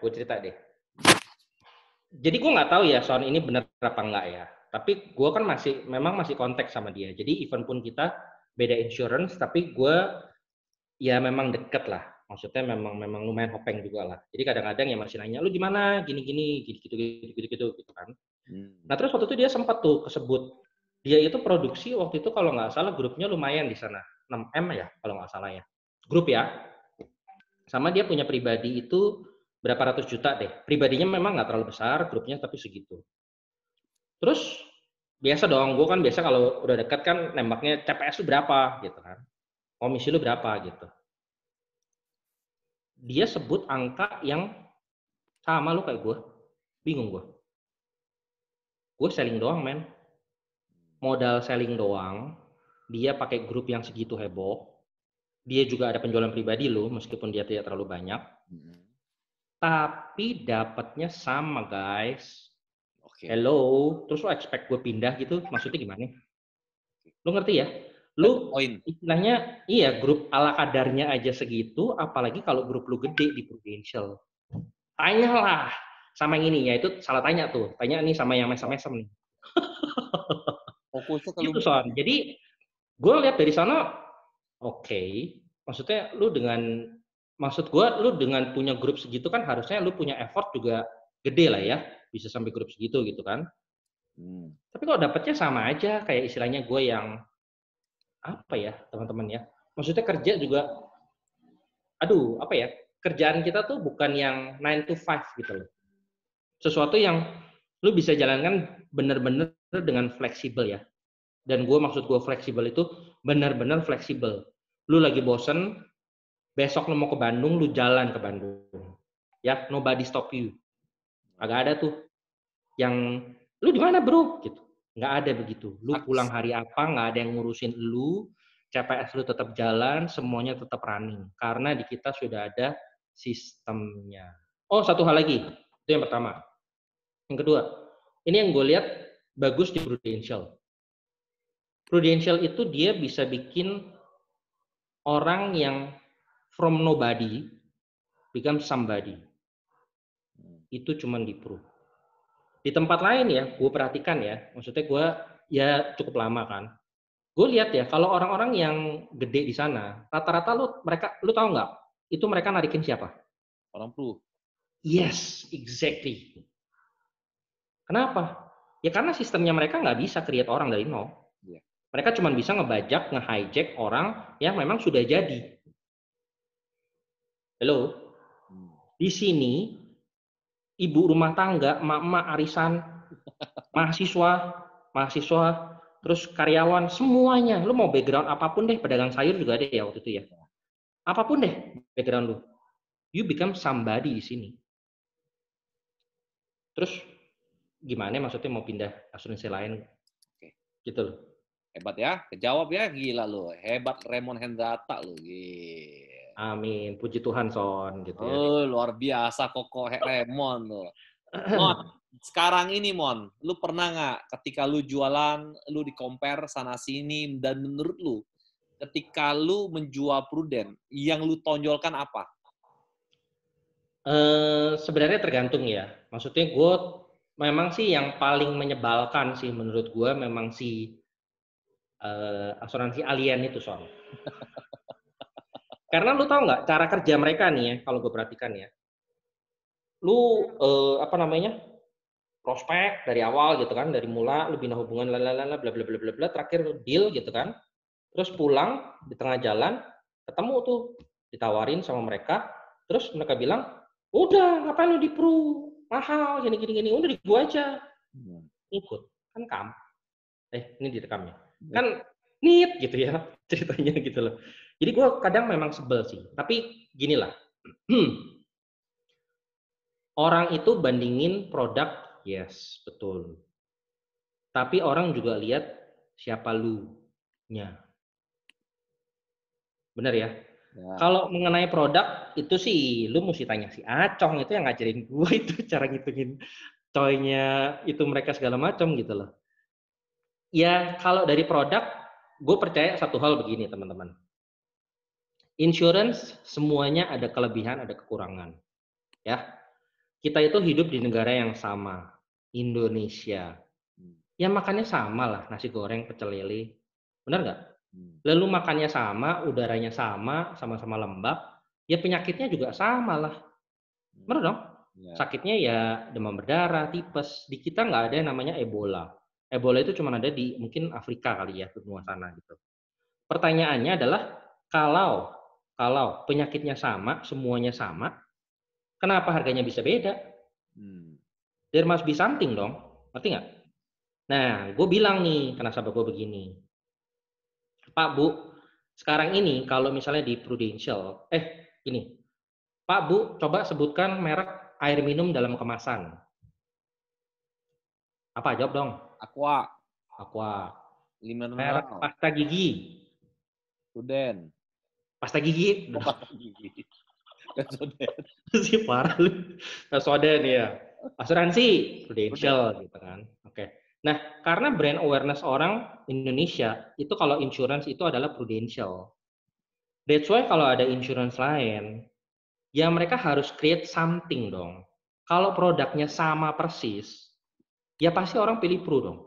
Gue cerita deh. Jadi gue nggak tahu ya soal ini benar apa enggak ya. Tapi gue kan memang masih kontak sama dia. Jadi event pun kita beda insurance, tapi gue ya memang deket lah. Maksudnya memang lumayan hopeng juga lah. Jadi kadang-kadang ya masih nanya, lu gimana, gini, gitu kan. Nah terus waktu itu dia sempat tuh kesebut, dia itu produksi waktu itu kalau nggak salah grupnya lumayan di sana, 6M ya kalau nggak salah ya, grup ya. Sama dia punya pribadi itu berapa ratus juta deh. Pribadinya memang nggak terlalu besar, grupnya tapi segitu. Terus biasa dong, gue kan biasa kalau udah dekat kan nembaknya CPS lu berapa gitu kan, komisi lu berapa gitu. Dia sebut angka yang sama lu kayak gue, bingung gue. Gue selling doang men, modal selling doang, dia pakai grup yang segitu heboh, dia juga ada penjualan pribadi lo, meskipun dia tidak terlalu banyak, tapi dapatnya sama guys. Hello, terus lo expect gue pindah gitu, maksudnya gimana? Lo ngerti ya? Lu istilahnya iya grup ala kadarnya aja segitu, apalagi kalau grup lu gede di Prudential. Tanyalah sama yang ini ya, itu salah tanya tuh. Tanya nih sama yang mesem-mesem nih. Fokusnya Gitu Son. Jadi gue lihat dari sana, oke. Maksudnya lu dengan punya grup segitu kan harusnya lu punya effort juga gede lah ya, bisa sampai grup segitu gitu kan. Tapi kalau dapetnya sama aja, kayak istilahnya gue yang apa ya teman-teman ya, maksudnya kerja juga, aduh apa ya, kerjaan kita tuh bukan yang 9 to 5 gitu loh. Sesuatu yang lu bisa jalankan bener-bener dengan fleksibel ya. Dan maksud gue fleksibel itu bener-bener fleksibel. Lu lagi bosen, besok lu mau ke Bandung, lu jalan ke Bandung. Ya, nobody stop you. Agak ada tuh yang lu di mana bro gitu. Nggak ada begitu. Lu pulang hari apa, nggak ada yang ngurusin lu. CPS lu tetap jalan, semuanya tetap running. Karena di kita sudah ada sistemnya. Oh, satu hal lagi. Itu yang pertama. Yang kedua, ini yang gue lihat bagus di Prudential. Prudential itu dia bisa bikin orang yang from nobody become somebody. Itu cuman di Pro. Di tempat lain ya, gue perhatikan ya, maksudnya gue ya cukup lama kan. Gue lihat ya, kalau orang-orang yang gede di sana, rata-rata lu tahu nggak? Itu mereka narikin siapa? Orang Pro. Yes, exactly. Kenapa? Ya karena sistemnya mereka nggak bisa create orang dari nol. Mereka cuma bisa ngebajak, nge-hijack orang yang memang sudah jadi. Halo? Di sini, ibu rumah tangga, emak-emak arisan, mahasiswa, terus karyawan, semuanya. Lu mau background apapun deh, pedagang sayur juga ada ya waktu itu ya. Apapun deh background lu. You become somebody di sini. Terus gimana maksudnya mau pindah asuransi lain? Gitu loh. Hebat ya, kejawab ya, gila lo. Hebat Raymond Hendrata lo. Gila. Amin, puji Tuhan Son gitu ya. Oh, luar biasa Koko Raymond lo. Mon, sekarang ini Mon, lu pernah nggak ketika lu jualan, lu di-compare sana sini, dan menurut lu, ketika lu menjual Prudent, yang lu tonjolkan apa? Sebenarnya tergantung ya. Maksudnya gue memang sih yang paling menyebalkan sih menurut gue memang si asuransi alien itu Son. Karena lu tahu nggak cara kerja mereka nih ya, kalau gue perhatikan ya. Lu prospek dari awal gitu kan, dari mula lu bina hubungan lalala bla bla bla bla bla, terakhir deal gitu kan. Terus pulang di tengah jalan ketemu tuh ditawarin sama mereka, terus mereka bilang, "Udah, ngapain lu di Pru? Mahal gini, udah di gua aja." Ikut. Kan ini direkamnya. Kan nit gitu ya ceritanya gitu loh. Jadi gua kadang memang sebel sih. Tapi gini lah. Orang itu bandingin produk, yes, betul. Tapi orang juga lihat siapa lu-nya. Bener ya? Kalau mengenai produk, itu sih lu mesti tanya si Acong, itu yang ngajarin gue itu cara ngitungin coy-nya, itu mereka segala macam gitu loh. Ya, kalau dari produk, gue percaya satu hal begini teman-teman. Insurance semuanya ada kelebihan, ada kekurangan. Ya, kita itu hidup di negara yang sama, Indonesia. Ya makannya sama lah, nasi goreng, pecel lele. Benar nggak? Lalu makannya sama, udaranya sama, sama-sama lembab, ya penyakitnya juga sama lah. Benar dong? Sakitnya ya demam berdarah, tipes. Di kita nggak ada yang namanya Ebola. Ebola itu cuma ada di mungkin Afrika kali ya, benua sana gitu. Pertanyaannya adalah kalau penyakitnya sama, semuanya sama, kenapa harganya bisa beda? There must be something dong, ngerti nggak? Nah, gue bilang nih ke nasabah gue begini, Pak Bu, sekarang ini kalau misalnya di Prudential, gini, Pak Bu, coba sebutkan merek air minum dalam kemasan. Apa? Jawab dong. Aqua. Merek pasta gigi. Prudent. Pasta gigi. Pasta gigi. Pepsodent. Si parah lu. Pepsodent ya. Asuransi, Prudential gitu kan. Oke. Nah, karena brand awareness orang Indonesia itu kalau insurance itu adalah Prudential. That's why kalau ada insurance lain, ya mereka harus create something dong. Kalau produknya sama persis, ya pasti orang pilih Pru dong.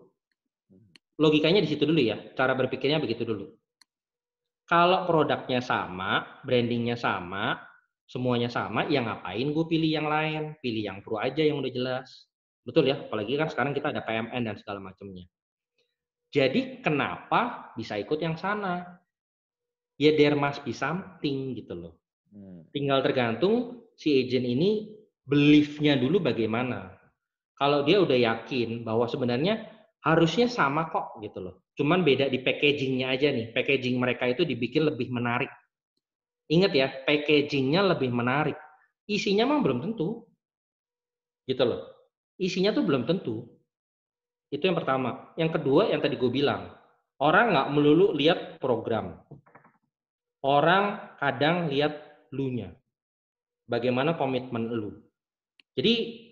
Logikanya di situ dulu ya, cara berpikirnya begitu dulu. Kalau produknya sama, brandingnya sama, semuanya sama, ya ngapain gue pilih yang lain? Pilih yang Pru aja yang udah jelas. Betul ya, apalagi kan sekarang kita ada PMN dan segala macamnya. Jadi kenapa bisa ikut yang sana? Ya there must be something gitu loh. Tinggal tergantung si agent ini belief-nya dulu bagaimana. Kalau dia udah yakin bahwa sebenarnya harusnya sama kok gitu loh. Cuman beda di packaging-nya aja nih. Packaging mereka itu dibikin lebih menarik. Ingat ya, packaging-nya lebih menarik. Isinya mah belum tentu. Gitu loh. Isinya tuh belum tentu. Itu yang pertama. Yang kedua yang tadi gue bilang. Orang nggak melulu lihat program. Orang kadang lihat lu-nya. Bagaimana komitmen lu. Jadi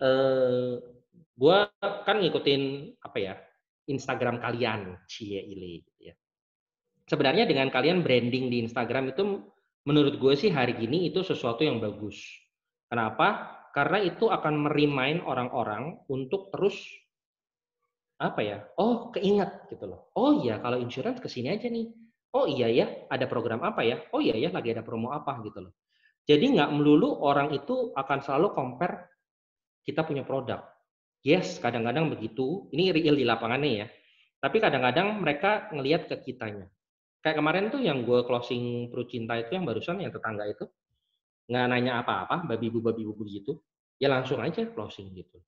gue kan ngikutin apa ya Instagram kalian, cie ile. Ya. Sebenarnya dengan kalian branding di Instagram itu menurut gue sih hari ini itu sesuatu yang bagus. Kenapa? Karena itu akan merimain orang-orang untuk terus apa ya? Oh keinget gitu loh. Oh iya kalau insurance kesini aja nih. Oh iya ya ada program apa ya? Oh iya ya lagi ada promo apa gitu loh. Jadi nggak melulu orang itu akan selalu compare kita punya produk. Yes, kadang-kadang begitu. Ini real di lapangannya ya. Tapi kadang-kadang mereka ngelihat ke kitanya. Kayak kemarin tuh yang gue closing Pru Cinta itu yang barusan yang tetangga itu nggak nanya apa-apa, babi bu gitu. Ya langsung aja closing gitu.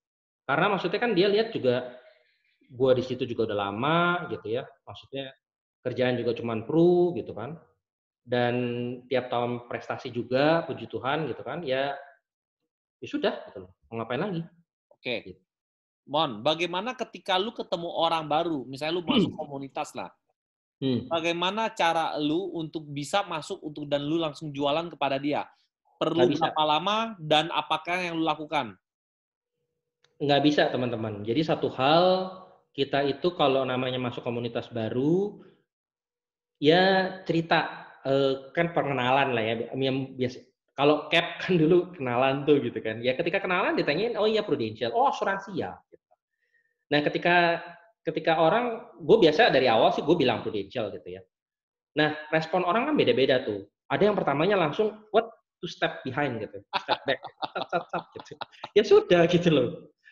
Karena maksudnya kan dia lihat juga gue di situ juga udah lama gitu ya. Maksudnya kerjaan juga cuman Pru gitu kan. Dan tiap tahun prestasi juga, puji Tuhan gitu kan. Ya sudah gitu loh. Mau ngapain lagi? Oke. Gitu. Mon, bagaimana ketika lu ketemu orang baru, misalnya lu masuk komunitas lah, bagaimana cara lu untuk bisa masuk dan lu langsung jualan kepada dia? Perlu Nggak bisa. berapa lama dan apakah yang lu lakukan? Nggak bisa teman-teman. Jadi satu hal kita itu kalau namanya masuk komunitas baru, ya cerita kan pengenalan lah ya. Yang biasa kalau cap kan dulu kenalan tuh gitu kan. Ya ketika kenalan ditanyain, oh iya Prudential, oh asuransi ya. Nah ketika orang, gue biasa dari awal sih gue bilang Prudential gitu ya. Nah respon orang kan beda-beda tuh. Ada yang pertamanya langsung what to step behind gitu, step back, gitu. Ya sudah gitu loh.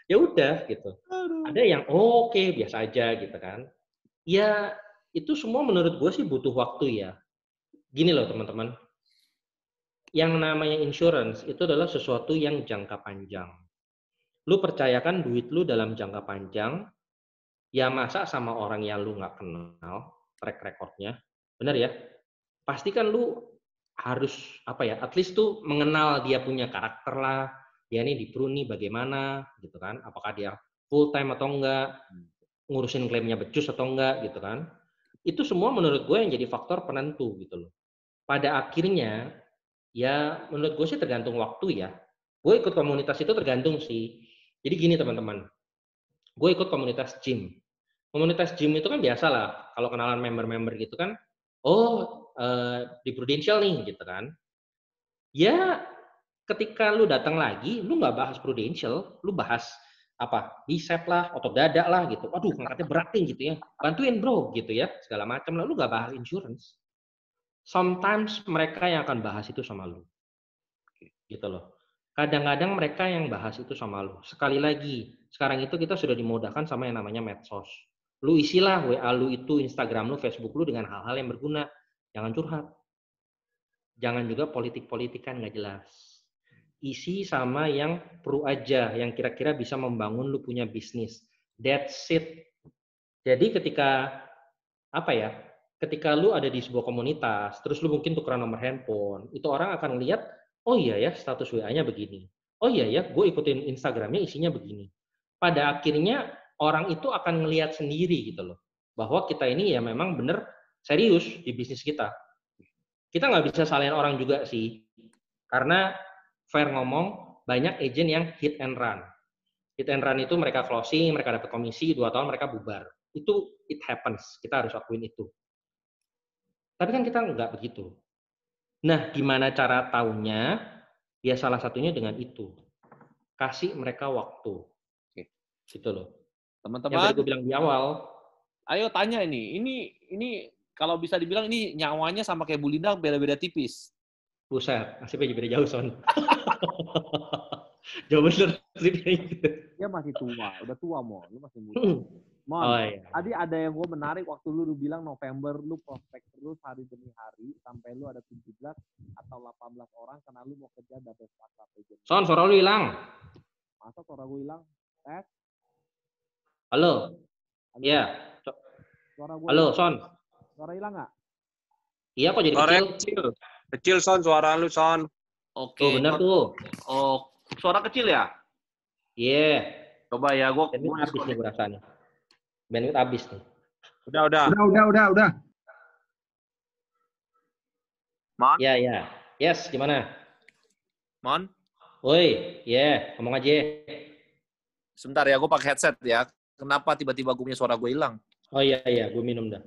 Ya udah gitu. Ada yang oke, biasa aja gitu kan. Ya itu semua menurut gue sih butuh waktu ya. Gini loh teman-teman, yang namanya insurance itu adalah sesuatu yang jangka panjang. Lu percayakan duit lu dalam jangka panjang, ya masa sama orang yang lu nggak kenal, track recordnya, bener ya? Pastikan lu harus apa ya, at least tuh mengenal dia punya karakter lah, dia nih di Pru nih bagaimana gitu kan, apakah dia full time atau enggak, ngurusin klaimnya becus atau enggak gitu kan. Itu semua menurut gue yang jadi faktor penentu gitu loh. Pada akhirnya ya menurut gue sih tergantung waktu ya. Gue ikut komunitas itu tergantung sih. Jadi gini teman-teman, gue ikut komunitas gym. Komunitas gym itu kan biasa lah, kalau kenalan member-member gitu kan, oh di Prudential nih gitu kan. Ya ketika lu datang lagi, lu nggak bahas Prudential, lu bahas apa bicep lah, otot dada lah gitu. Aduh, ngangkatnya berat nih gitu ya. Bantuin bro gitu ya, segala macam. Lalu nggak bahas insurance. Sometimes mereka yang akan bahas itu sama lu, gitu loh. Kadang-kadang mereka yang bahas itu sama lu. Sekali lagi, sekarang itu kita sudah dimudahkan sama yang namanya medsos. Lu isilah WA lu itu, Instagram lu, Facebook lu dengan hal-hal yang berguna. Jangan curhat. Jangan juga politik-politikan nggak jelas. Isi sama yang Pru aja, yang kira-kira bisa membangun lu punya bisnis. That's it. Jadi ketika apa ya? Ketika lu ada di sebuah komunitas, terus lu mungkin tukeran nomor handphone, itu orang akan lihat, oh iya ya status WA-nya begini. Oh iya ya, gue ikutin Instagram-nya isinya begini. Pada akhirnya orang itu akan ngelihat sendiri gitu loh, bahwa kita ini ya memang bener serius di bisnis kita. Kita nggak bisa salahin orang juga sih, karena fair ngomong, banyak agent yang hit and run. Hit and run itu mereka closing, mereka dapat komisi, 2 tahun mereka bubar. Itu it happens, kita harus akuin itu. Tapi kan kita nggak begitu. Nah, gimana cara taunya? Ya salah satunya dengan itu. Kasih mereka waktu. Oke. Gitu loh. Yang tadi Teman-teman, gue bilang di awal, ayo tanya ini. Ini kalau bisa dibilang ini nyawanya sama kayak Bu Linda beda-beda tipis. buset, nasibnya beda jauh, Son. Jauh bener nasibnya itu. Dia masih tua, udah tua Mon, lu masih muda. Mon, Oh iya. tadi ada yang gue menarik waktu lu bilang November lu prospek terus hari demi hari sampai lu ada 17 atau 18 orang karena lu mau kerja double startup agent. Son, suara lu hilang. Masa suara gue hilang? Tes? Halo? Iya. Suara gue Halo, hilang. Son. Suara hilang nggak? Iya kok jadi Suara kecil? kecil. Kecil, Son, suara lu, Son. Oke. Tuh, bener tuh. Oh, suara kecil ya? Iya. Coba ya, gue Bandwidth habis nih gue rasanya. Bandwidth habis nih. Udah. Udah. Mon, Iya, iya. Yes, gimana? Mon, Woi, iya, ngomong aja. sebentar ya, gue pakai headset ya. Kenapa tiba-tiba gue punya suara gue hilang? Oh iya, gue minum dah.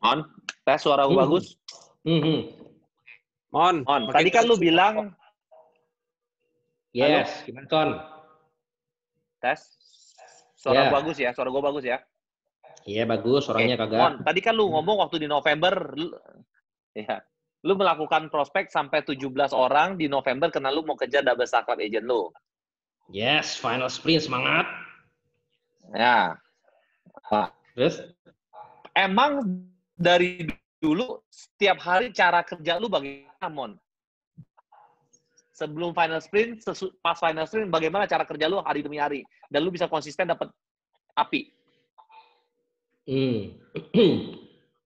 Mon, tes suara gue bagus? Mon, Tadi kan lu bilang Yes, gimana, Son? tes suara Ya. bagus ya, suara gue bagus ya. Iya, bagus, orangnya kagak. Mon, tadi kan lu ngomong waktu di November, lu melakukan prospek sampai 17 orang di November karena lu mau kejar double startup agent lu. Yes, final sprint, semangat. Ya. Terus? Emang dari dulu setiap hari cara kerja lu bagaimana, Mon? Sebelum final sprint, pas final sprint, bagaimana cara kerja lu hari demi hari? Dan lu bisa konsisten dapat api.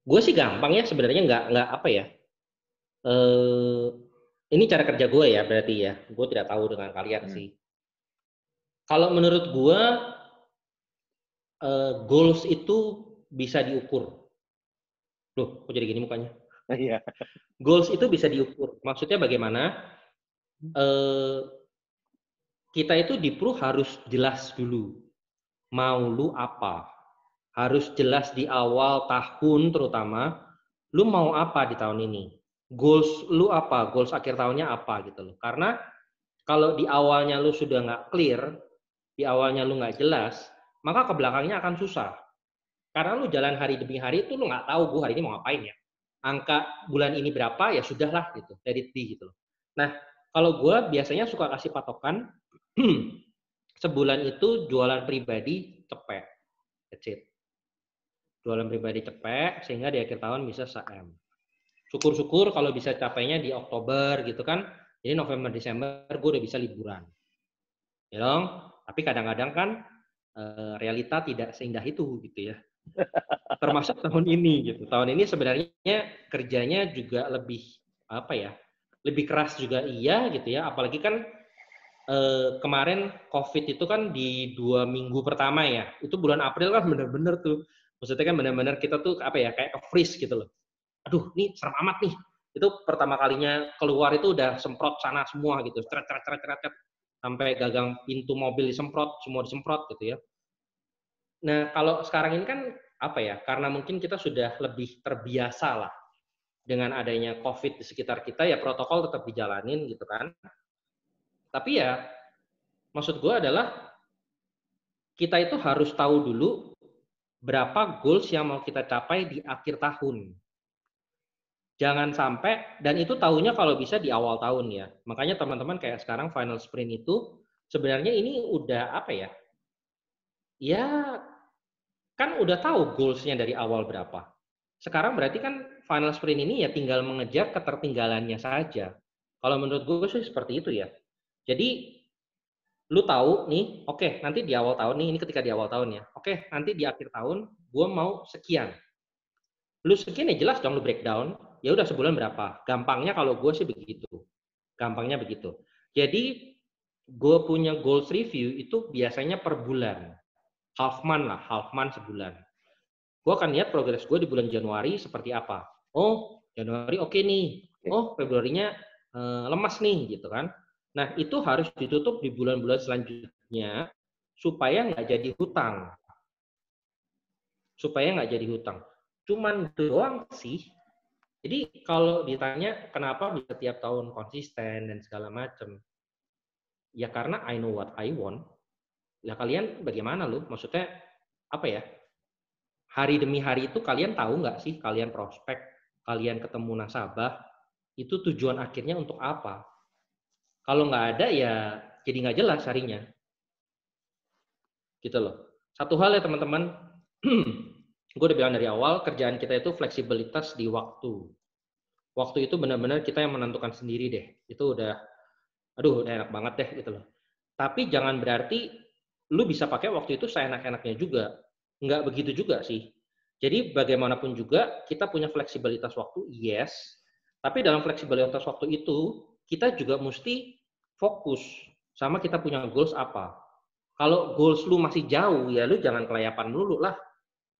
Gue sih gampang ya sebenarnya, nggak apa ya. Ini cara kerja gue ya berarti ya. Gue tidak tahu dengan kalian sih. Kalau menurut gue goals itu bisa diukur. Loh, kok jadi gini mukanya? Iya. Goals itu bisa diukur. Maksudnya bagaimana? Kita itu di Pro harus jelas dulu. Mau lu apa? Harus jelas di awal tahun terutama. Lu mau apa di tahun ini? Goals lu apa? Goals akhir tahunnya apa gitu loh. Karena kalau di awalnya lu sudah nggak clear, di awalnya lu nggak jelas, maka ke belakangnya akan susah. Karena lu jalan hari demi hari itu lu nggak tahu gue hari ini mau ngapain ya. Angka bulan ini berapa ya sudahlah gitu, dari gitu loh. Nah, kalau gue biasanya suka kasih patokan sebulan itu jualan pribadi cepet. That's it. Jualan pribadi cepet sehingga di akhir tahun bisa SAM. Syukur-syukur kalau bisa capainya di Oktober gitu kan. Jadi November, Desember gue udah bisa liburan. Ya dong? Tapi kadang-kadang kan realita tidak seindah itu gitu ya. Termasuk tahun ini gitu. Tahun ini sebenarnya kerjanya juga lebih apa ya? Lebih keras juga iya gitu ya. Apalagi kan kemarin COVID itu kan di 2 minggu pertama ya. Itu bulan April kan bener-bener tuh. Maksudnya kan bener-bener kita tuh apa ya? Kayak freeze gitu loh. Aduh, ini serem amat nih. Itu pertama kalinya keluar itu udah semprot sana semua gitu. Ceret sampai gagang pintu mobil disemprot, semua disemprot gitu ya. Nah, kalau sekarang ini kan apa ya? Karena mungkin kita sudah lebih terbiasa lah dengan adanya COVID di sekitar kita, ya protokol tetap dijalanin gitu kan. Tapi ya, maksud gue adalah kita itu harus tahu dulu berapa goals yang mau kita capai di akhir tahun. Jangan sampai, dan itu tahunya kalau bisa di awal tahun ya. Makanya teman-teman kayak sekarang final sprint itu, sebenarnya ini udah apa ya? Ya, kan udah tahu goals-nya dari awal berapa. Sekarang berarti kan final sprint ini ya tinggal mengejar ketertinggalannya saja. Kalau menurut gue sih seperti itu ya. Jadi, lu tahu nih, oke, nanti di awal tahun nih, ini ketika di awal tahun ya. Oke, nanti di akhir tahun, gue mau sekian. Lu sekian ya jelas dong lu breakdown. Ya udah sebulan berapa. Gampangnya kalau gue sih begitu. Gampangnya begitu. Jadi, gue punya goals review itu biasanya per bulan. Half month sebulan. Gue akan lihat progres gue di bulan Januari seperti apa. Oh, Januari oke nih. Oh, Februarinya lemas nih, gitu kan. Nah, itu harus ditutup di bulan-bulan selanjutnya supaya nggak jadi hutang. Cuman doang sih. Jadi kalau ditanya kenapa bisa tiap tahun konsisten dan segala macam, ya karena I know what I want. Lah kalian bagaimana lu? Maksudnya apa ya? Hari demi hari itu kalian tahu nggak sih, kalian prospek, kalian ketemu nasabah, itu tujuan akhirnya untuk apa? Kalau nggak ada ya jadi nggak jelas harinya. Gitu loh. Satu hal ya teman-teman, gue udah bilang dari awal, kerjaan kita itu fleksibilitas di waktu. Waktu itu benar-benar kita yang menentukan sendiri deh. Itu udah, aduh udah enak banget deh gitu loh. Tapi jangan berarti lu bisa pakai waktu itu seenak-enaknya juga. Nggak begitu juga sih. Jadi bagaimanapun juga kita punya fleksibilitas waktu, yes. Tapi dalam fleksibilitas waktu itu, kita juga mesti fokus sama kita punya goals apa. Kalau goals lu masih jauh, ya lu jangan kelayapan dulu lah.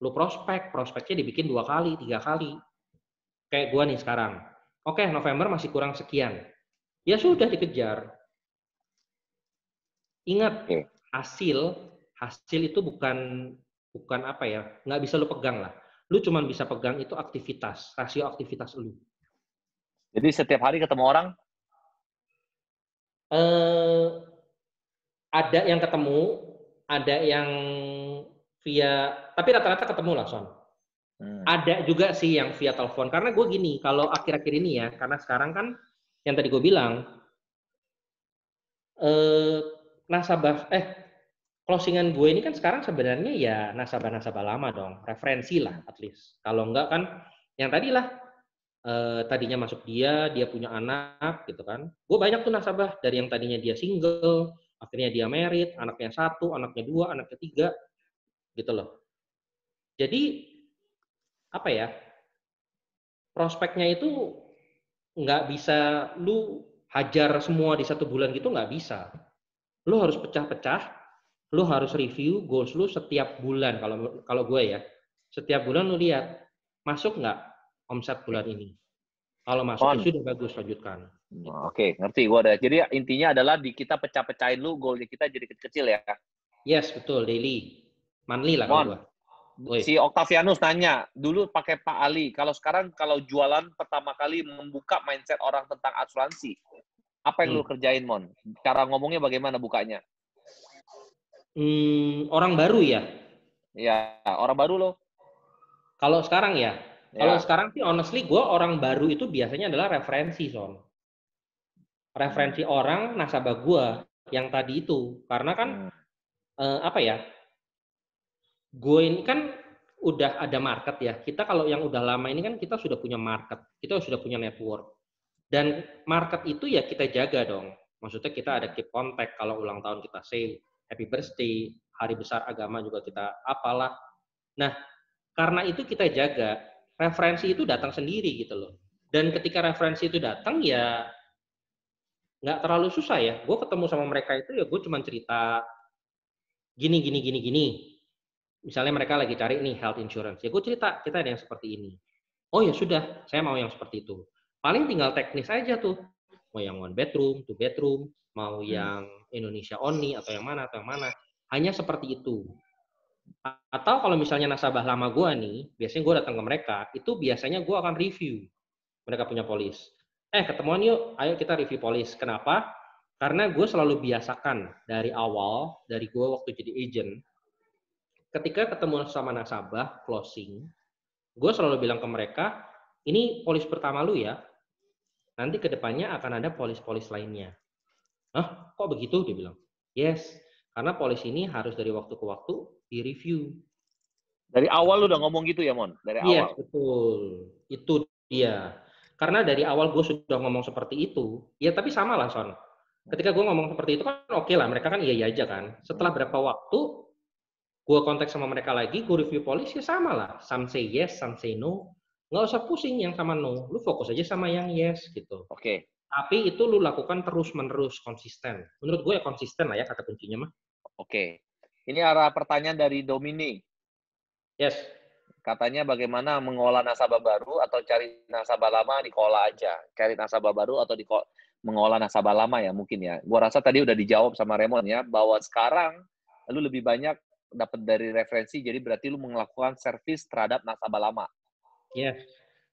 Lu prospeknya dibikin 2 kali, 3 kali. Kayak gua nih sekarang. Oke, November masih kurang sekian. Ya sudah dikejar. Ingat, hasil itu bukan apa ya, nggak bisa lu pegang lah. Lu cuma bisa pegang itu aktivitas, rasio aktivitas lu. Jadi setiap hari ketemu orang? Ada yang ketemu, ada yang via, tapi rata-rata ketemu lah, Son. Ada juga sih yang via telepon. Karena gue gini, kalau akhir-akhir ini ya, karena sekarang kan yang tadi gue bilang, closingan gue ini kan sekarang sebenarnya ya nasabah-nasabah lama dong, referensi lah at least. Kalau enggak kan, yang tadi lah, tadinya masuk dia punya anak gitu kan. Gue banyak tuh nasabah dari yang tadinya dia single, akhirnya dia married, anaknya 1, anaknya 2, anaknya 3, gitu loh. Jadi apa ya? Prospeknya itu nggak bisa lu hajar semua di 1 bulan gitu, nggak bisa. Lu harus pecah-pecah, lu harus review goals lu setiap bulan. Kalau gue ya, setiap bulan lu lihat masuk nggak omset bulan ini. Kalau masuk ya sudah bagus, lanjutkan. Oke, ngerti gue ada. Jadi intinya adalah di kita pecah-pecahin lu goalnya kita jadi kecil-kecil ya. Yes, betul, daily. Monthly lah kalau gue. Si Octavianus nanya, dulu pakai Pak Ali, kalau sekarang kalau jualan pertama kali membuka mindset orang tentang asuransi, apa yang lu kerjain, Mon? Cara ngomongnya bagaimana bukanya? Orang baru ya? Ya, orang baru loh. Kalau sekarang ya? Kalau sekarang sih honestly gue orang baru itu biasanya adalah referensi, Son. Referensi orang nasabah gue yang tadi itu. Karena kan apa ya? Gue ini kan udah ada market ya. Kita kalau yang udah lama ini kan kita sudah punya market, kita sudah punya network. Dan market itu ya kita jaga dong. Maksudnya kita ada keep contact, kalau ulang tahun kita say happy birthday, hari besar agama juga kita apalah. Nah, karena itu kita jaga, referensi itu datang sendiri gitu loh. Dan ketika referensi itu datang ya nggak terlalu susah ya. Gue ketemu sama mereka itu ya gue cuma cerita gini. Misalnya mereka lagi cari nih health insurance. Ya gue cerita, kita ada yang seperti ini. Oh ya sudah, saya mau yang seperti itu. Paling tinggal teknis aja tuh. Mau yang 1 bedroom, 2 bedroom, mau yang Indonesia only, atau yang mana. Hanya seperti itu. Atau kalau misalnya nasabah lama gue nih, biasanya gue datang ke mereka, itu biasanya gue akan review. Mereka punya polis. Ketemuan yuk, ayo kita review polis. Kenapa? Karena gue selalu biasakan dari awal, dari gue waktu jadi agent, ketika ketemu sama nasabah, closing, gue selalu bilang ke mereka, ini polis pertama lu ya, nanti kedepannya akan ada polis-polis lainnya. Hah? Kok begitu? Dia bilang. Yes, karena polis ini harus dari waktu ke waktu di-review. Dari awal lu udah ngomong gitu ya, Mon? Dari awal? Yes, betul. Itu dia. Karena dari awal gue sudah ngomong seperti itu, ya tapi sama lah, Son. Ketika gue ngomong seperti itu kan oke lah, mereka kan iya aja kan. Setelah berapa waktu, gue kontak sama mereka lagi, gue review polis, ya sama lah. Some say yes, some say no. Nggak usah pusing yang sama no. Lu fokus aja sama yang yes, gitu. Oke. Tapi itu lu lakukan terus-menerus, konsisten. Menurut gue ya konsisten lah ya, kata kuncinya mah. Oke. Ini arah pertanyaan dari Dominic. Yes. Katanya bagaimana mengolah nasabah baru atau cari nasabah lama dikelola aja? Cari nasabah baru atau mengolah nasabah lama ya mungkin ya. Gua rasa tadi udah dijawab sama Raymond ya, bahwa sekarang lu lebih banyak dapat dari referensi, jadi berarti lu melakukan servis terhadap nasabah lama. Ya,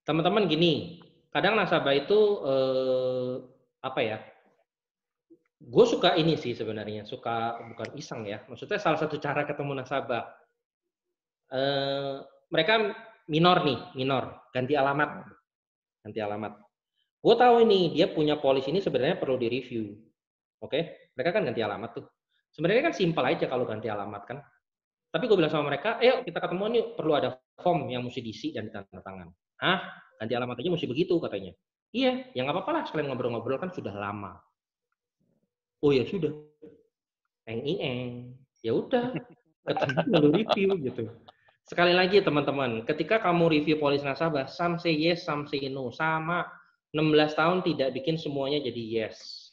teman-teman gini, kadang nasabah itu apa ya? Gue suka ini sih sebenarnya, suka bukan iseng ya. Maksudnya salah satu cara ketemu nasabah, mereka minor, ganti alamat. Gue tahu ini dia punya polis ini sebenarnya perlu direview, oke? Mereka kan ganti alamat tuh. Sebenarnya kan simpel aja kalau ganti alamat kan. Tapi gue bilang sama mereka, ayo kita ketemuan yuk, perlu ada form yang mesti diisi dan ditandatangan. Hah? Ganti alamat aja mesti begitu katanya. Iya, ya nggak apa-apa lah, sekalian ngobrol-ngobrol kan sudah lama. Oh ya sudah, ya udah, ketemu lalu review gitu. Sekali lagi teman-teman, ketika kamu review polis nasabah, some say yes, some say no. Sama 16 tahun tidak bikin semuanya jadi yes.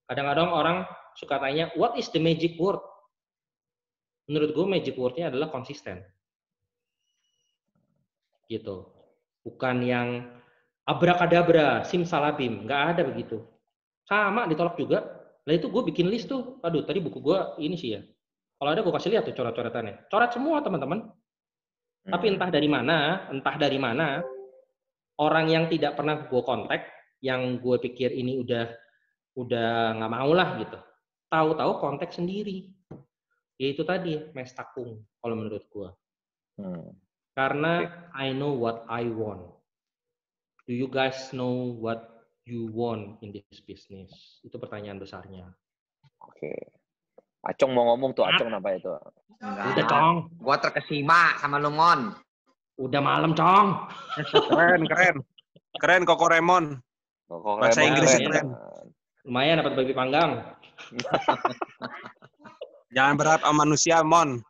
Kadang-kadang orang suka tanya, what is the magic word? Menurut gue magic word-nya adalah konsisten. Gitu. Bukan yang abrakadabra, simsalabim, nggak ada begitu. Sama ditolak juga. Lah itu gue bikin list tuh. Aduh, tadi buku gue ini sih ya. Kalau ada gue kasih lihat tuh coret-coretannya. Coret semua teman-teman. Tapi entah dari mana, orang yang tidak pernah gue kontak, yang gue pikir ini udah nggak mau lah gitu. Tahu-tahu kontak sendiri. Yaitu tadi mes takung kalau menurut gue. Karena I know what I want. Do you guys know what you want in this business? Itu pertanyaan besarnya. Oke. Acong mau ngomong tuh, Acong apa itu? Enggak. Udah, Cong. Gua terkesima sama lu, Mon. Udah malam, Cong. Keren Koko Raymond. Bahasa Inggrisnya keren. Lumayan dapat babi panggang. Jangan berharap sama manusia, Mon.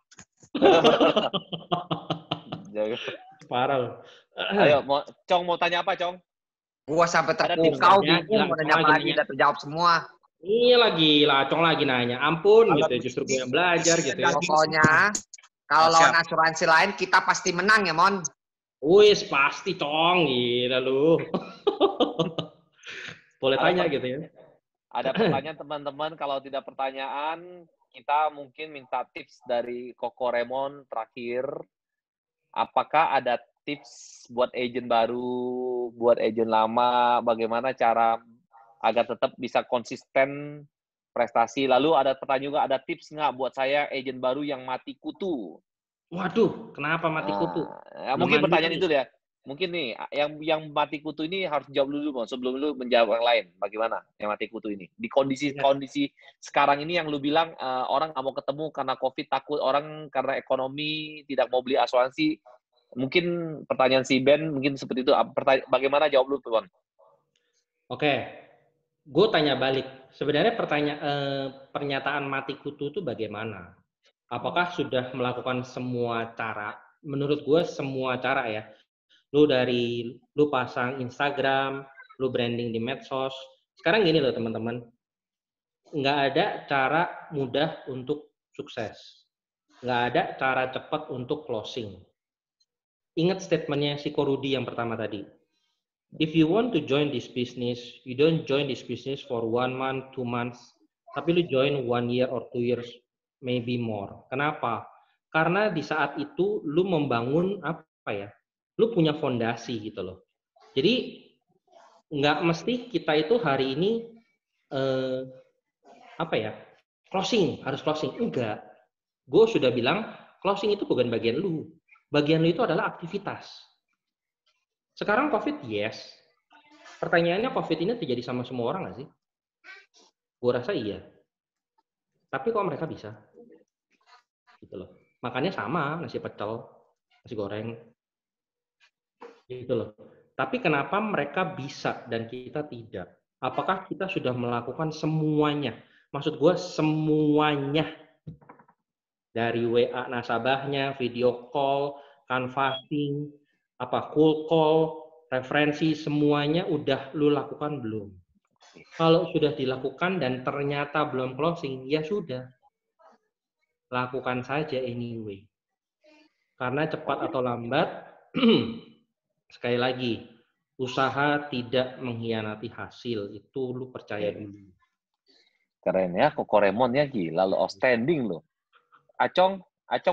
Parah loh. Ayo, Cong mau tanya apa, Cong? Gua sampai Ada tips terpukau nggak? bingung mau nanya apa lagi, udah terjawab semua. Iya lagi, Acong lagi nanya. Ampun gitu, justru gue yang belajar gitu ya. Pokoknya kalau lawan asuransi lain kita pasti menang ya, Mon. Wis pasti, Cong. Gila lu. Boleh tanya gitu ya. Ada pertanyaan teman-teman, kalau tidak pertanyaan, kita mungkin minta tips dari Koko Raymond terakhir. Apakah ada tips buat agent baru, buat agent lama, bagaimana cara agar tetap bisa konsisten prestasi? Lalu ada pertanyaan juga, ada tips nggak buat saya agent baru yang mati kutu? Waduh, kenapa mati kutu? Ya, mungkin pertanyaan itu ya. Mungkin nih, yang mati kutu ini harus jawab dulu, Bang, sebelum lu menjawab yang lain. Bagaimana yang mati kutu ini? Di kondisi sekarang ini yang lu bilang orang nggak mau ketemu karena COVID, takut orang karena ekonomi tidak mau beli asuransi. Mungkin pertanyaan si Ben mungkin seperti itu. Bagaimana jawab lu, Bang? Oke, gue tanya balik. Sebenarnya pernyataan mati kutu itu bagaimana? Apakah sudah melakukan semua cara? Menurut gue semua cara ya. Lu pasang Instagram, lu branding di medsos. Sekarang gini loh teman-teman, nggak ada cara mudah untuk sukses. Nggak ada cara cepat untuk closing. Ingat statementnya si Korudi yang pertama tadi. If you want to join this business, you don't join this business for 1 month, 2 months, tapi lu join 1 year or 2 years, maybe more. Kenapa? Karena di saat itu lu membangun apa ya? Lu punya fondasi gitu loh. Jadi nggak mesti kita itu hari ini harus closing. Enggak. Gue sudah bilang closing itu bukan bagian lu. Bagian lu itu adalah aktivitas. Sekarang COVID, yes. Pertanyaannya COVID ini terjadi sama semua orang nggak sih? Gue rasa iya. Tapi kok mereka bisa? Gitu loh. Makannya sama, nasi pecel, nasi goreng. Gitu loh. Tapi kenapa mereka bisa dan kita tidak? Apakah kita sudah melakukan semuanya? Maksud gue semuanya. Dari WA nasabahnya, video call, canvassing, cold call, referensi, semuanya udah lu lakukan belum? Kalau sudah dilakukan dan ternyata belum closing, ya sudah. Lakukan saja anyway. Karena cepat atau lambat, sekali lagi, usaha tidak mengkhianati hasil. Itu lu percaya dulu. Keren ya, Kokoremon ya, gila lo, outstanding lo. Acong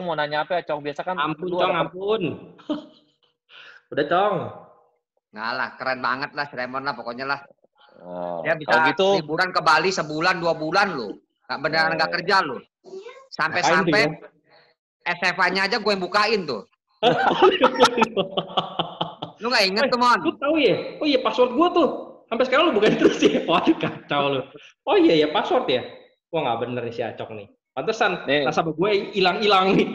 mau nanya apa? Acong biasa kan Ampun, lu Cong, ada ampun. Udah, Cong. Nggak lah, keren banget lah si Raymond lah pokoknya lah. Dia bisa kalau gitu liburan ke Bali sebulan 2 bulan loh. Nggak beneran nggak kerja loh. Sampai-sampai SFA-nya aja gue yang bukain tuh. Lu nggak inget tuh, Mon? Lu tahu ya? Oh iya, password gua tuh. Sampai sekarang lu bukain terus ya? Waduh, kacau lu. Oh iya ya, password ya? Wah, nggak bener nih si Acok nih. Pantesan, nasabah gue hilang-hilang nih.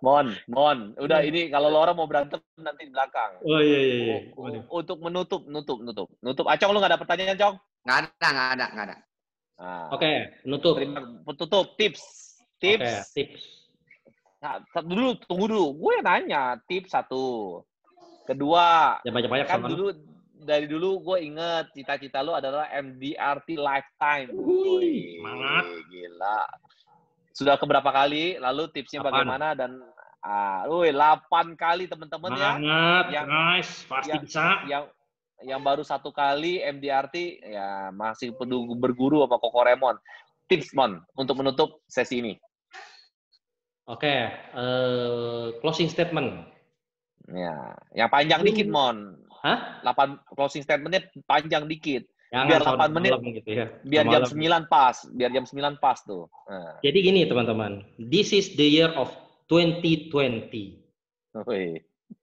Mon. Udah ini kalau lo orang mau berantem nanti di belakang. Oh iya. Untuk menutup. Acong lu nggak ada pertanyaan, Cong? Nggak ada. Nah. Oke, Tutup. Tips. Oke, tips. Nah, tunggu dulu. Gue nanya tips 1. Kedua, ya banyak-banyak kan dari dulu gue inget cita-cita lu adalah MDRT lifetime. Wih, semangat. Gila. Sudah keberapa kali? Lalu tipsnya 8. bagaimana? Dan 8 kali teman-teman ya. Semangat, guys. Pasti bisa. Yang baru 1 kali MDRT ya masih perlu berguru sama Kokoremon. Tips, Mon, untuk menutup sesi ini. Oke, closing statement. Ya, yang panjang dikit, Mon. Hah? 8 closing statementnya panjang dikit. Jangan biar 8 menit gitu ya. Biar jam 9 pas. Biar jam 9 pas tuh. Nah. Jadi gini, teman-teman. This is the year of 2020.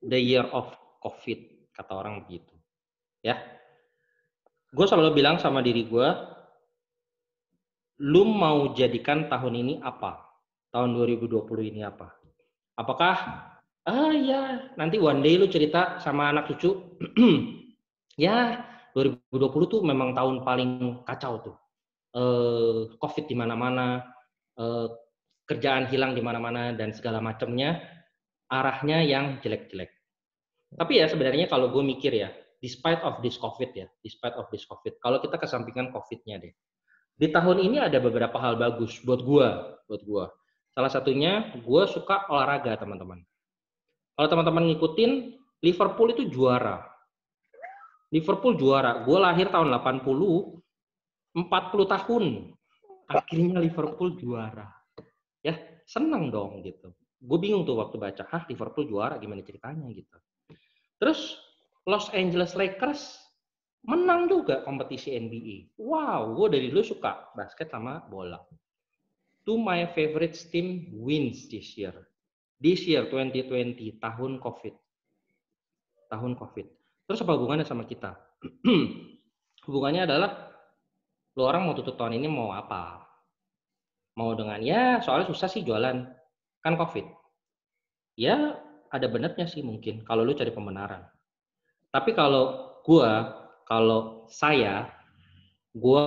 The year of COVID, kata orang begitu. Ya. Gue selalu bilang sama diri gue, lu mau jadikan tahun ini apa? Tahun 2020 ini apa? Apakah ya nanti one day lu cerita sama anak cucu ya 2020 tuh memang tahun paling kacau tuh. COVID di mana-mana, kerjaan hilang di mana-mana dan segala macamnya, arahnya yang jelek-jelek. Tapi ya sebenarnya kalau gue mikir ya, despite of this COVID, kalau kita kesampingkan COVID-nya deh. Di tahun ini ada beberapa hal bagus buat gue. Salah satunya, gue suka olahraga, teman-teman. Kalau teman-teman ngikutin, Liverpool itu juara. Gue lahir tahun 80, 40 tahun. Akhirnya Liverpool juara. Ya, senang dong gitu. Gue bingung tuh waktu baca, Liverpool juara, gimana ceritanya gitu. Terus, Los Angeles Lakers menang juga kompetisi NBA. Wow, gue dari dulu suka basket sama bola. Two my favorite team wins this year. This year 2020 tahun COVID. Terus apa hubungannya sama kita? Hubungannya adalah lo orang mau tutup tahun ini mau apa? Mau dengan ya soalnya susah sih jualan kan COVID. Ya ada benernya sih mungkin kalau lo cari pembenaran. Tapi kalau saya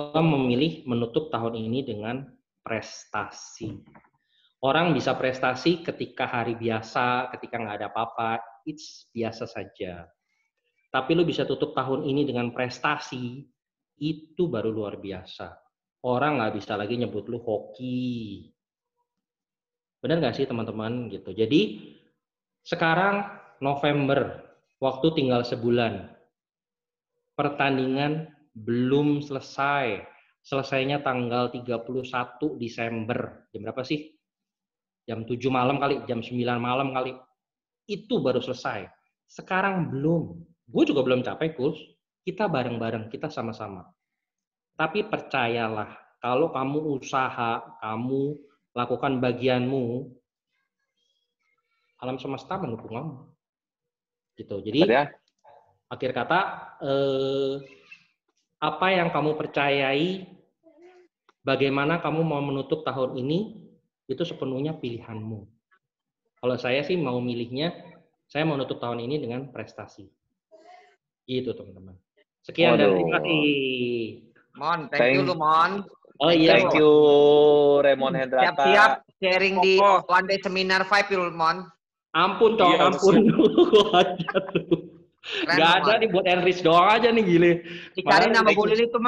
memilih menutup tahun ini dengan prestasi. Orang bisa prestasi ketika hari biasa, ketika nggak ada apa-apa, it's biasa saja. Tapi lu bisa tutup tahun ini dengan prestasi, itu baru luar biasa. Orang nggak bisa lagi nyebut lu hoki. Benar nggak sih teman-teman gitu. Jadi sekarang November, waktu tinggal sebulan. Pertandingan belum selesai. Selesainya tanggal 31 Desember. Jam berapa sih? Jam 7 malam kali, jam 9 malam kali. Itu baru selesai. Sekarang belum. Gue juga belum capek, Gus. Kita bareng-bareng, kita sama-sama. Tapi percayalah, kalau kamu usaha, kamu lakukan bagianmu, alam semesta mendukung kamu. Gitu. Jadi, akhir kata, apa yang kamu percayai, bagaimana kamu mau menutup tahun ini, itu sepenuhnya pilihanmu. Kalau saya sih mau milihnya, saya mau nutup tahun ini dengan prestasi. Gitu teman-teman. Sekian dan terima kasih. Mon, thank you lu Mon. Oh iya. Thank you Raymond Hendrata. Siap-siap sharing di One Day Seminar 5 you Mon. Ampun Cong, ampun. Gak ada nih buat Enrich doang aja nih gile. Dicari nama Bu Lili tuh